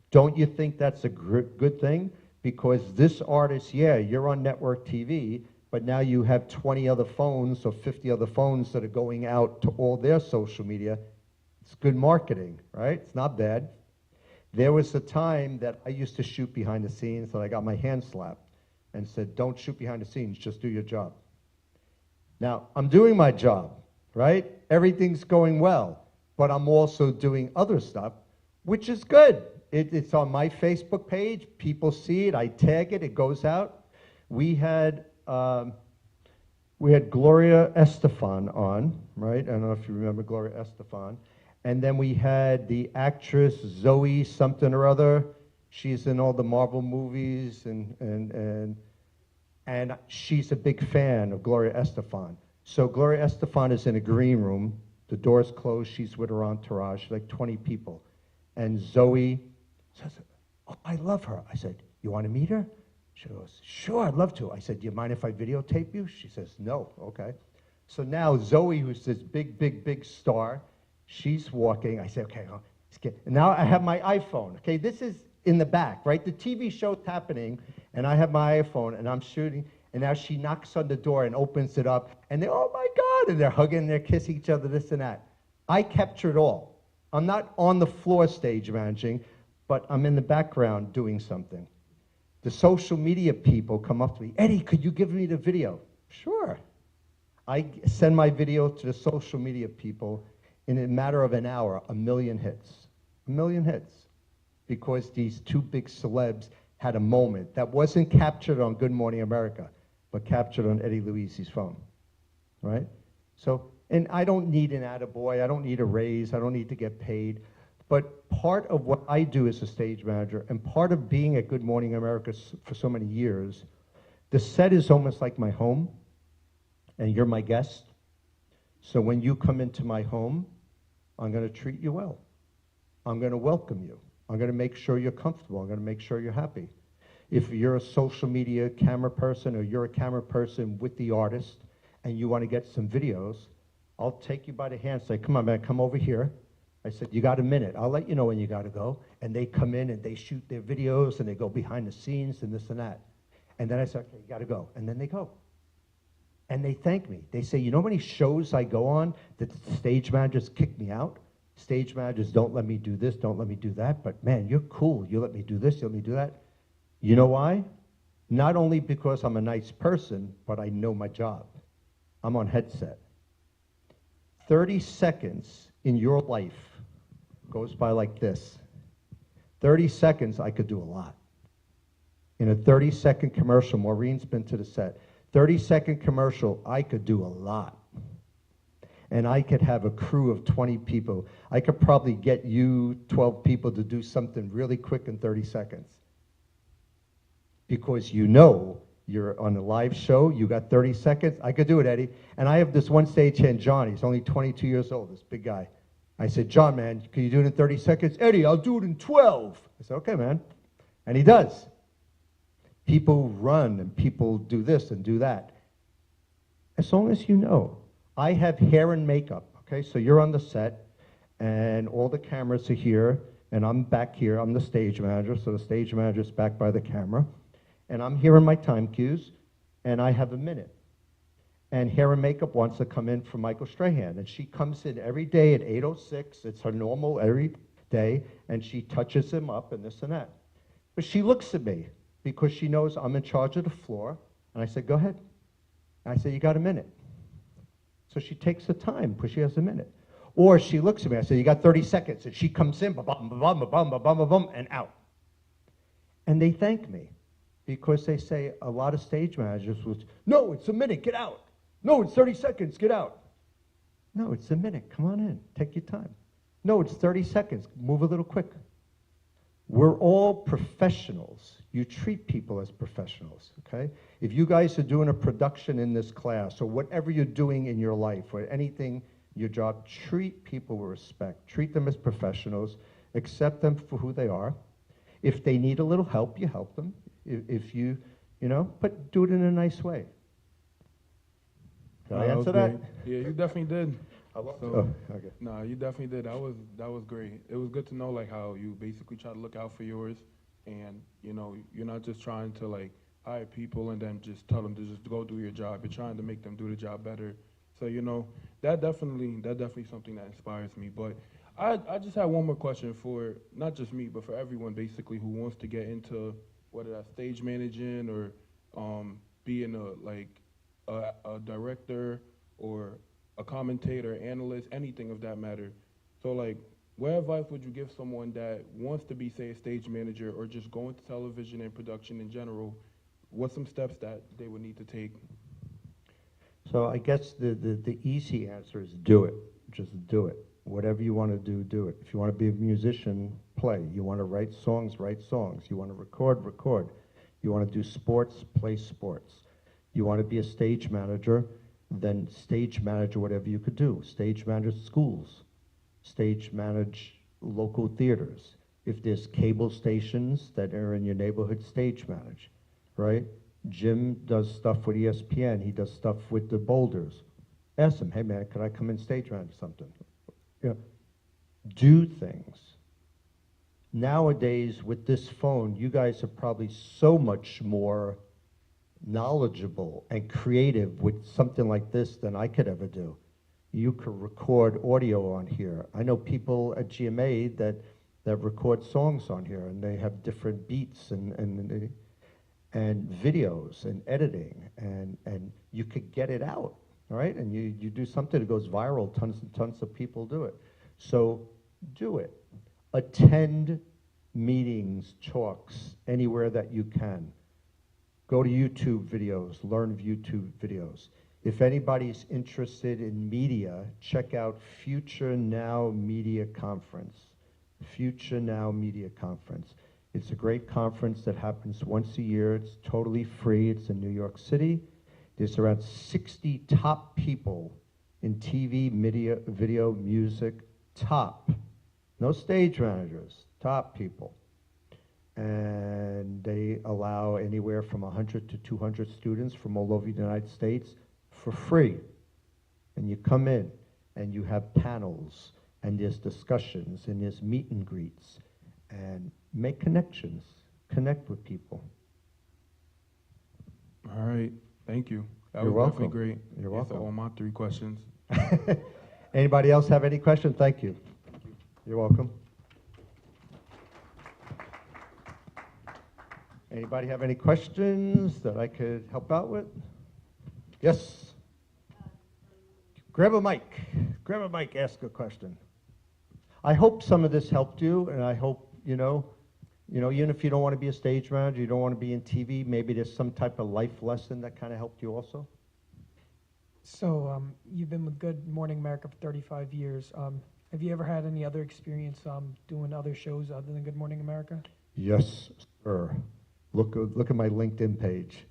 Don't you think that's a good thing? Because this artist, yeah, you're on network TV, but now you have 20 other phones or 50 other phones that are going out to all their social media. It's good marketing, right? It's not bad. There was a time that I used to shoot behind the scenes and I got my hand slapped and said, don't shoot behind the scenes, just do your job. Now, I'm doing my job. Right? Everything's going well, but I'm also doing other stuff, which is good. It's on my Facebook page. People see it. I tag it. It goes out. We had Gloria Estefan on, right? I don't know if you remember Gloria Estefan. And then we had the actress Zoe something or other. She's in all the Marvel movies, and she's a big fan of Gloria Estefan. So Gloria Estefan is in a green room. The door's closed. She's with her entourage, like 20 people. And Zoe says, oh, I love her. I said, You want to meet her? She goes, sure, I'd love to. I said, do you mind if I videotape you? She says, no, okay. So now Zoe, who's this big, big, big star, she's walking. I said, okay, and now I have my iPhone. Okay, this is in the back, right? The TV show's happening, and I have my iPhone, and I'm shooting, and now she knocks on the door and opens it up, and they, oh my God, and they're hugging, they're kissing each other, this and that. I capture it all. I'm not on the floor stage managing, but I'm in the background doing something. The social media people come up to me, Eddie, could you give me the video? Sure. I send my video to the social media people. In a matter of an hour, 1 million hits. 1 million hits. Because these two big celebs had a moment that wasn't captured on Good Morning America, but captured on Eddie Luisi's phone, right? So, and I don't need an attaboy, I don't need a raise, I don't need to get paid. But part of what I do as a stage manager, and part of being at Good Morning America for so many years, the set is almost like my home, and you're my guest. So when you come into my home, I'm going to treat you well. I'm going to welcome you. I'm going to make sure you're comfortable. I'm going to make sure you're happy. If you're a social media camera person, or you're a camera person with the artist, and you want to get some videos, I'll take you by the hand and say, come on, man, come over here. I said, you got a minute. I'll let you know when you got to go. And they come in and they shoot their videos and they go behind the scenes and this and that. And then I said, okay, you got to go. And then they go. And they thank me. They say, you know how many shows I go on that the stage managers kick me out? Stage managers don't let me do this, don't let me do that. But man, you're cool. You let me do this, you let me do that. You know why? Not only because I'm a nice person, but I know my job. I'm on headset. 30 seconds in your life goes by like this. 30 seconds, I could do a lot. In a 30-second commercial, Maureen's been to the set. 30-second commercial, I could do a lot. And I could have a crew of 20 people. I could probably get you 12 people to do something really quick in 30 seconds. Because you know you're on a live show, you got 30 seconds, I could do it, Eddie. And I have this one stagehand, John, he's only 22 years old, this big guy. I said, John, man, can you do it in 30 seconds? Eddie, I'll do it in 12. I said, okay, man. And he does. People run and people do this and do that. As long as you know. I have hair and makeup, okay? So you're on the set, and all the cameras are here, and I'm back here. I'm the stage manager, so the stage manager's back by the camera. And I'm here in my time cues, and I have a minute. And hair and makeup wants to come in from Michael Strahan, and she comes in every day at 8:06. It's her normal every day, and she touches him up and this and that. But she looks at me because she knows I'm in charge of the floor, and I said, go ahead. And I said, you got a minute. So she takes the time because she has a minute. Or she looks at me, I say, you got 30 seconds, and she comes in, ba-bum, ba-bum, ba-bum, ba-bum, ba-bum, and out. And they thank me because they say a lot of stage managers will, no, it's a minute, get out. No, it's 30 seconds, get out. No, it's a minute, come on in, take your time. No, it's 30 seconds, move a little quicker. We're all professionals. You treat people as professionals, okay? If you guys are doing a production in this class, or whatever you're doing in your life, or anything, your job, treat people with respect. Treat them as professionals. Accept them for who they are. If they need a little help, you help them. If you know, but do it in a nice way. Did I answer that? Yeah, you definitely did. So, okay. Nah, you definitely did. That was great. It was good to know like how you basically try to look out for yours, and you know you're not just trying to like hire people and then just tell them to just go do your job. You're trying to make them do the job better. So you know that definitely something that inspires me. But I just had one more question for not just me but for everyone basically who wants to get into whether that's stage managing or being a director or a commentator, analyst, anything of that matter. So like, what advice would you give someone that wants to be, say, a stage manager or just go into television and production in general? What's some steps that they would need to take? So I guess the easy answer is do it. Just do it. Whatever you want to do it. If you want to be a musician, play. You want to write songs, write songs. You want to record, record. You want to do sports, play sports. You want to be a stage manager, then stage manager whatever you could do. Stage manage schools. Stage manage local theaters. If there's cable stations that are in your neighborhood, stage manage, right? Jim does stuff with ESPN. He does stuff with the Boulders. Ask him, hey man, could I come in stage manage something? You know, do things. Nowadays, with this phone, you guys are probably so much more knowledgeable and creative with something like this than I could ever do. You could record audio on here. I know people at GMA that record songs on here, and they have different beats and videos and editing, and you could get it out, all right? And you do something that goes viral, tons and tons of people do it. So do it. Attend meetings, talks, anywhere that you can. Go to YouTube videos, learn YouTube videos. If anybody's interested in media, check out Future Now Media Conference. Future Now Media Conference. It's a great conference that happens once a year. It's totally free. It's in New York City. There's around 60 top people in TV, media, video, music, top. No stage managers, top people. And they allow anywhere from 100 to 200 students from all over the United States for free. And you come in and you have panels and there's discussions and there's meet and greets and make connections, connect with people. All right, thank you. That You're was welcome. definitely great. You're Answered welcome. all my 3 questions. Anybody else have any questions? Thank you. You're welcome. Anybody have any questions that I could help out with? Yes? Grab a mic. Grab a mic, ask a question. I hope some of this helped you, and I hope, even if you don't want to be a stage manager, you don't want to be in TV, maybe there's some type of life lesson that kind of helped you also. So you've been with Good Morning America for 35 years. Have you ever had any other experience doing other shows other than Good Morning America? Yes, sir. Look at my LinkedIn page.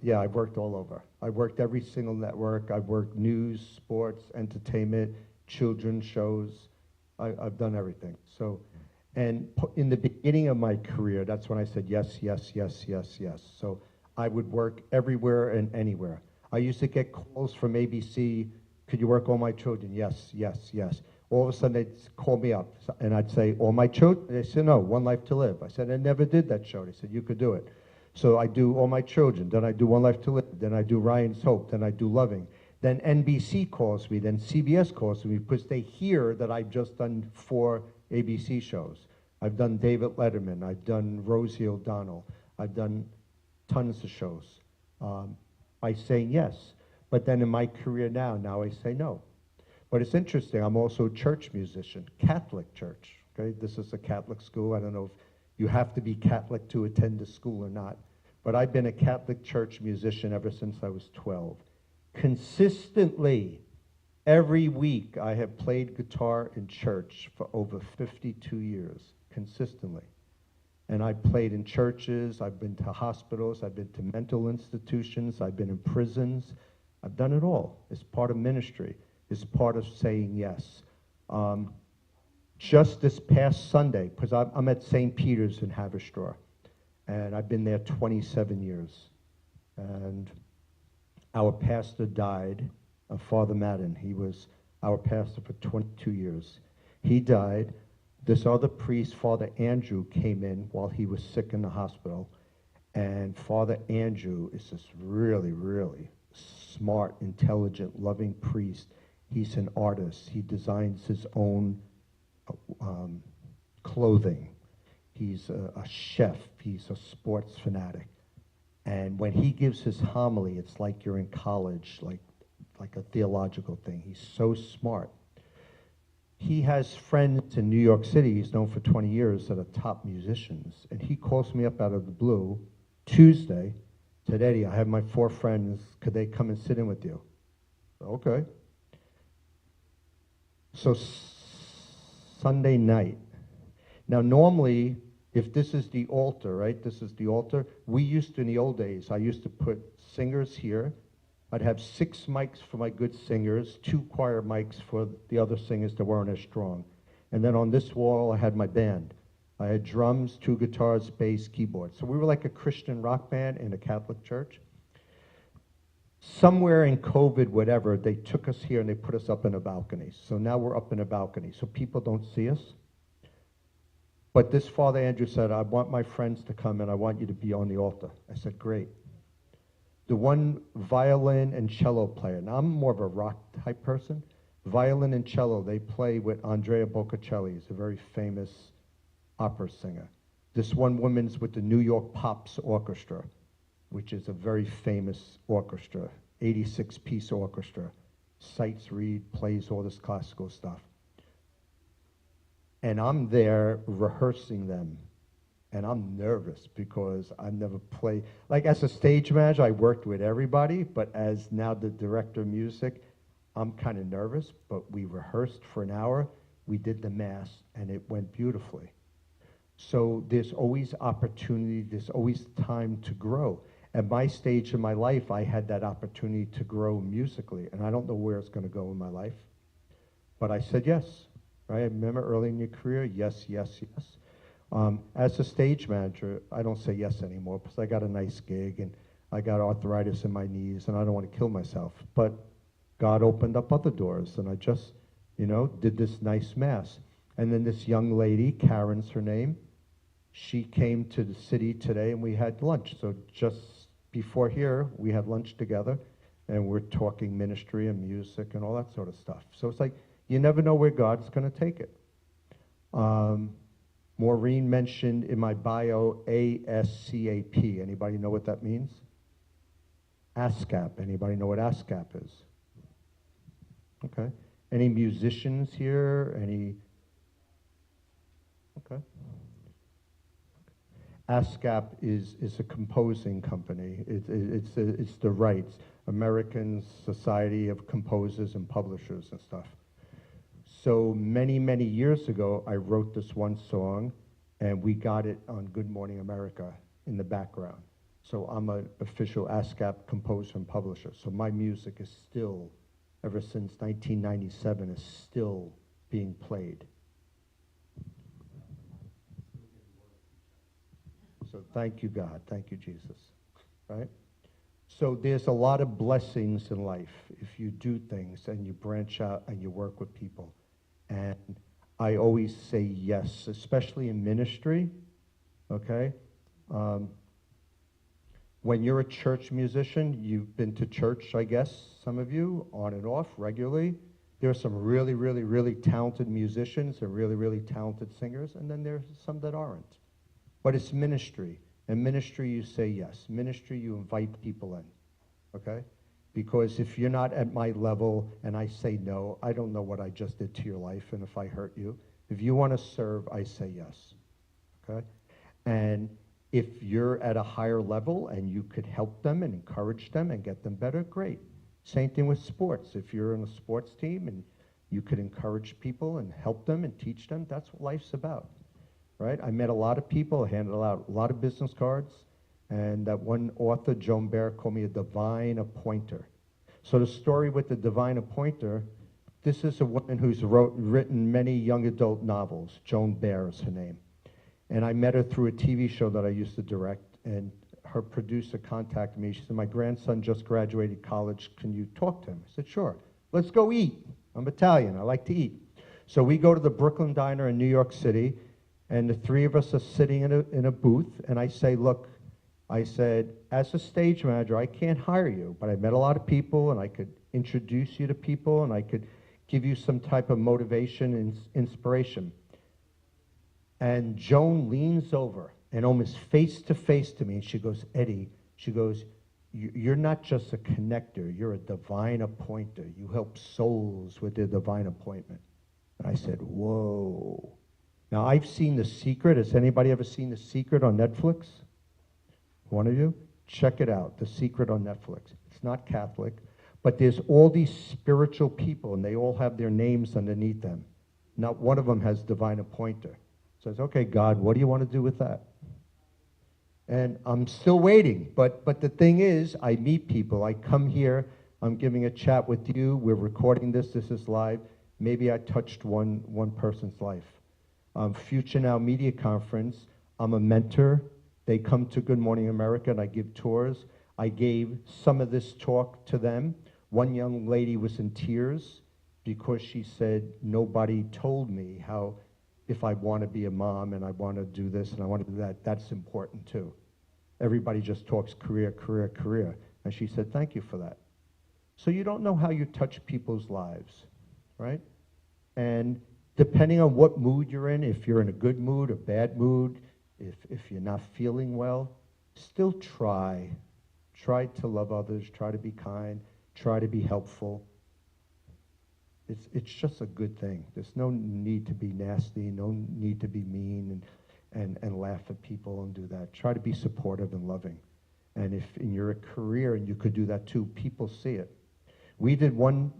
Yeah, I've worked all over. I've worked every single network. I've worked news, sports, entertainment, children's shows. I've done everything. So, and in the beginning of my career, that's when I said yes, yes, yes, yes, yes. So I would work everywhere and anywhere. I used to get calls from ABC, could you work All My Children? Yes, yes, yes. All of a sudden they'd call me up and I'd say, All My Children? They said, no, One Life to Live. I said, I never did that show. They said, you could do it. So I do All My Children, then I do One Life to Live, then I do Ryan's Hope, then I do Loving. Then NBC calls me, then CBS calls me because they hear that I've just done 4 ABC shows. I've done David Letterman, I've done Rosie O'Donnell, I've done tons of shows. By saying yes. But then in my career now I say no. But it's interesting, I'm also a church musician, Catholic church, okay? This is a Catholic school. I don't know if you have to be Catholic to attend the school or not, but I've been a Catholic church musician ever since I was 12. Consistently, every week I have played guitar in church for over 52 years, consistently. And I've played in churches, I've been to hospitals, I've been to mental institutions, I've been in prisons. I've done it all. It's part of ministry. It's part of saying yes. Just this past Sunday, because I'm at St. Peter's in Haverstraw, and I've been there 27 years. And our pastor died, Father Madden. He was our pastor for 22 years. He died. This other priest, Father Andrew, came in while he was sick in the hospital. And Father Andrew is this really, really smart, intelligent, loving priest. He's an artist. He designs his own clothing. He's a chef. He's a sports fanatic. And when he gives his homily, it's like you're in college, like a theological thing. He's so smart. He has friends in New York City he's known for 20 years that are top musicians. And he calls me up out of the blue Tuesday, said, Eddie, I have my 4 friends. Could they come and sit in with you? Okay. So Sunday night. Now normally, if this is the altar, right? This is the altar. We used to, in the old days, I used to put singers here. I'd have 6 mics for my good singers, 2 choir mics for the other singers that weren't as strong. And then on this wall, I had my band. I had drums, 2 guitars, bass, keyboard. So we were like a Christian rock band in a Catholic church. Somewhere in COVID, whatever, they took us here and they put us up in a balcony. So now we're up in a balcony, so people don't see us. But this Father Andrew said, I want my friends to come and I want you to be on the altar. I said, great. The one violin and cello player, now I'm more of a rock type person. Violin and cello, they play with Andrea Bocelli, who's a very famous opera singer. This one woman's with the New York Pops Orchestra, which is a very famous orchestra, 86-piece orchestra. Sights Reed, plays all this classical stuff. And I'm there rehearsing them. And I'm nervous because I've never played, like as a stage manager, I worked with everybody, but as now the director of music, I'm kind of nervous, but we rehearsed for an hour, we did the mass, and it went beautifully. So there's always opportunity, there's always time to grow. At my stage in my life, I had that opportunity to grow musically, and I don't know where it's going to go in my life, but I said yes, right? I remember early in your career, yes, yes, yes. As a stage manager, I don't say yes anymore because I got a nice gig and I got arthritis in my knees and I don't want to kill myself. But God opened up other doors and I just, did this nice mass. And then this young lady, Karen's her name, she came to the city today and we had lunch. So just before here, we had lunch together and we're talking ministry and music and all that sort of stuff. So it's like, you never know where God's going to take it. Maureen mentioned in my bio ASCAP. Anybody know what that means? ASCAP. Anybody know what ASCAP is? Okay. Any musicians here? Any? Okay. ASCAP is a composing company. It's the rights, American Society of Composers and Publishers and stuff. So many, many years ago, I wrote this one song, and we got it on Good Morning America in the background. So I'm an official ASCAP composer and publisher. So my music is still, ever since 1997, is still being played. So thank you, God. Thank you, Jesus. Right? So there's a lot of blessings in life if you do things and you branch out and you work with people. And I always say yes, especially in ministry, okay? When you're a church musician, you've been to church, I guess, some of you, on and off, regularly. There are some really, really, really talented musicians and really, really talented singers, and then there's some that aren't. But it's ministry. In ministry, you say yes. Ministry, you invite people in, okay? Because if you're not at my level and I say no, I don't know what I just did to your life and if I hurt you. If you want to serve, I say yes, okay? And if you're at a higher level and you could help them and encourage them and get them better, great. Same thing with sports. If you're in a sports team and you could encourage people and help them and teach them, that's what life's about, right? I met a lot of people, handed out a lot of business cards, and that one author, Joan Baer, called me a divine appointer. So the story with the divine appointer, this is a woman who's written many young adult novels. Joan Baer is her name. And I met her through a TV show that I used to direct, and her producer contacted me. She said, my grandson just graduated college. Can you talk to him? I said, sure. Let's go eat. I'm Italian. I like to eat. So we go to the Brooklyn Diner in New York City, and the three of us are sitting in a booth, and I say, look, I said, as a stage manager, I can't hire you, but I met a lot of people, and I could introduce you to people, and I could give you some type of motivation and inspiration. And Joan leans over and almost face to face to me, and she goes, Eddie, she goes, you're not just a connector, you're a divine appointer. You help souls with their divine appointment. And I said, whoa. Now, I've seen The Secret. Has anybody ever seen The Secret on Netflix? One of you? Check it out, The Secret on Netflix. It's not Catholic, but there's all these spiritual people, and they all have their names underneath them. Not one of them has divine appointer. Says, okay, God, what do you want to do with that? And I'm still waiting, but the thing is, I meet people. I come here, I'm giving a chat with you, we're recording this is live. Maybe I touched one person's life. Future Now Media Conference, I'm a mentor. They come to Good Morning America and I give tours. I gave some of this talk to them. One young lady was in tears because she said, nobody told me how, if I want to be a mom and I want to do this and I want to do that, that's important too. Everybody just talks career, career, career. And she said, thank you for that. So you don't know how you touch people's lives, right? And depending on what mood you're in, if you're in a good mood, a bad mood, if you're not feeling well, still try. Try to love others, try to be kind, try to be helpful. It's just a good thing. There's no need to be nasty, no need to be mean and laugh at people and do that. Try to be supportive and loving. And if in your career and you could do that too, people see it. We did one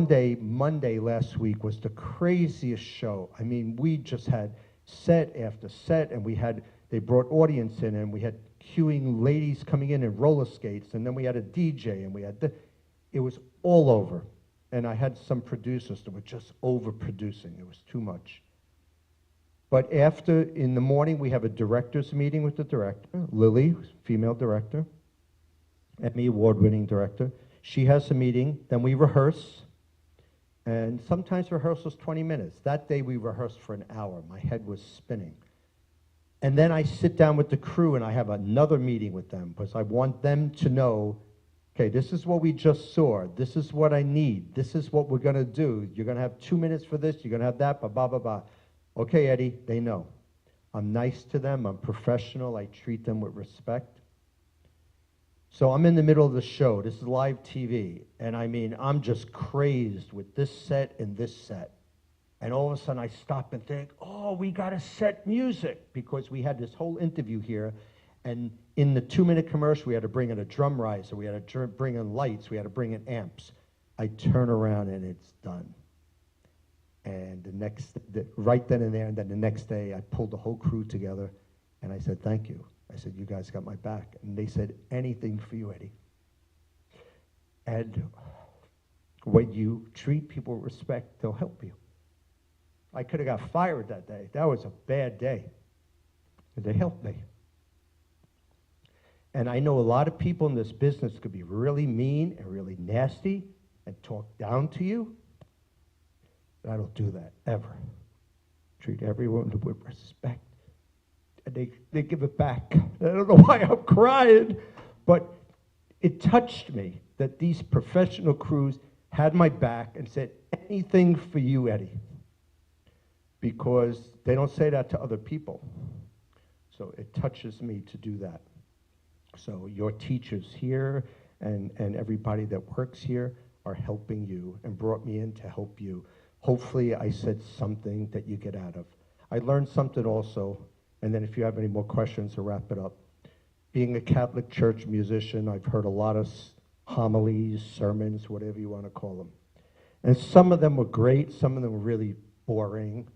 day, Monday last week was the craziest show. I mean, we just had set after set, and they brought audience in, and we had queuing ladies coming in roller skates, and then we had a DJ, and it was all over. And I had some producers that were just overproducing. It was too much. But in the morning, we have a director's meeting with the director, Lily, female director, Emmy award-winning director. She has a meeting, then we rehearse, and sometimes rehearsal's 20 minutes. That day we rehearsed for an hour. My head was spinning. And then I sit down with the crew and I have another meeting with them because I want them to know, okay, this is what we just saw. This is what I need. This is what we're going to do. You're going to have 2 minutes for this. You're going to have that, blah, blah, blah, blah. Okay, Eddie, they know. I'm nice to them. I'm professional. I treat them with respect. So I'm in the middle of the show. This is live TV. And I mean, I'm just crazed with this set and this set. And all of a sudden I stop and think, oh, we got to set music, because we had this whole interview here. And in the 2-minute commercial, we had to bring in a drum riser. We had to bring in lights. We had to bring in amps. I turn around and it's done. And right then and there, and then the next day, I pulled the whole crew together and I said, thank you. I said, you guys got my back. And they said, anything for you, Eddie. And when you treat people with respect, they'll help you. I could have got fired that day. That was a bad day. And they helped me. And I know a lot of people in this business could be really mean and really nasty and talk down to you. But I don't do that, ever. Treat everyone with respect. And they give it back. I don't know why I'm crying, but it touched me that these professional crews had my back and said, anything for you, Eddie. Because they don't say that to other people. So it touches me to do that. So your teachers here and everybody that works here are helping you and brought me in to help you. Hopefully I said something that you get out of. I learned something also, and then if you have any more questions to wrap it up. Being a Catholic church musician, I've heard a lot of homilies, sermons, whatever you want to call them. And some of them were great, some of them were really boring.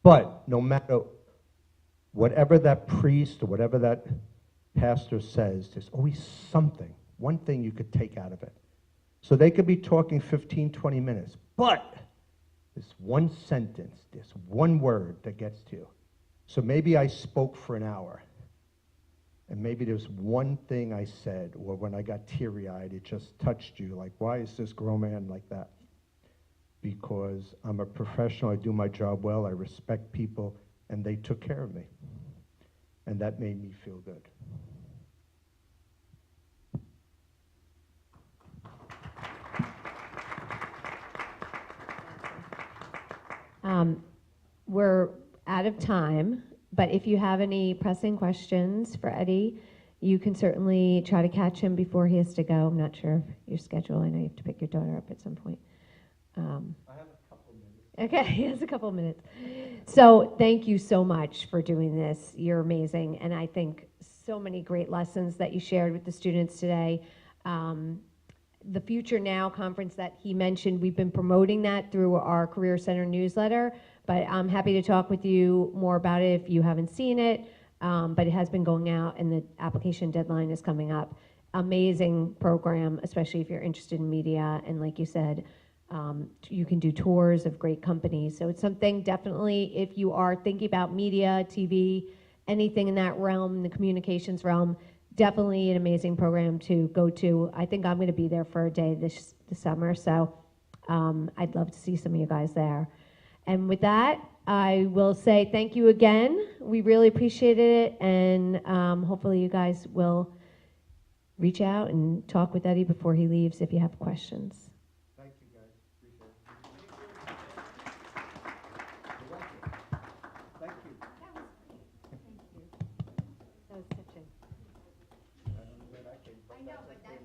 But no matter whatever that priest or whatever that pastor says, there's always something, one thing you could take out of it. So they could be talking 15, 20 minutes, but there's one sentence, there's one word that gets to you. So maybe I spoke for an hour, and maybe there's one thing I said, or when I got teary-eyed, it just touched you, like, why is this grown man like that? Because I'm a professional, I do my job well, I respect people, and they took care of me. And that made me feel good. We're out of time, but if you have any pressing questions for Eddie, you can certainly try to catch him before he has to go. I'm not sure of your schedule. I know you have to pick your daughter up at some point. I have a couple minutes. Okay, he has a couple minutes. So thank you so much for doing this. You're amazing, and I think so many great lessons that you shared with the students today. The Future Now conference that he mentioned, we've been promoting that through our Career Center newsletter, but I'm happy to talk with you more about it if you haven't seen it, but it has been going out and the application deadline is coming up. Amazing program, especially if you're interested in media, and like you said, You can do tours of great companies. So it's something definitely, if you are thinking about media, TV, anything in that realm, the communications realm, definitely an amazing program to go to. I think I'm going to be there for a day this summer, so I'd love to see some of you guys there. And with that, I will say thank you again. We really appreciated it, and hopefully you guys will reach out and talk with Eddie before he leaves if you have questions. Thank you, guys. Appreciate it. Thank you. That was such a... I don't know where that came from. I know, but that's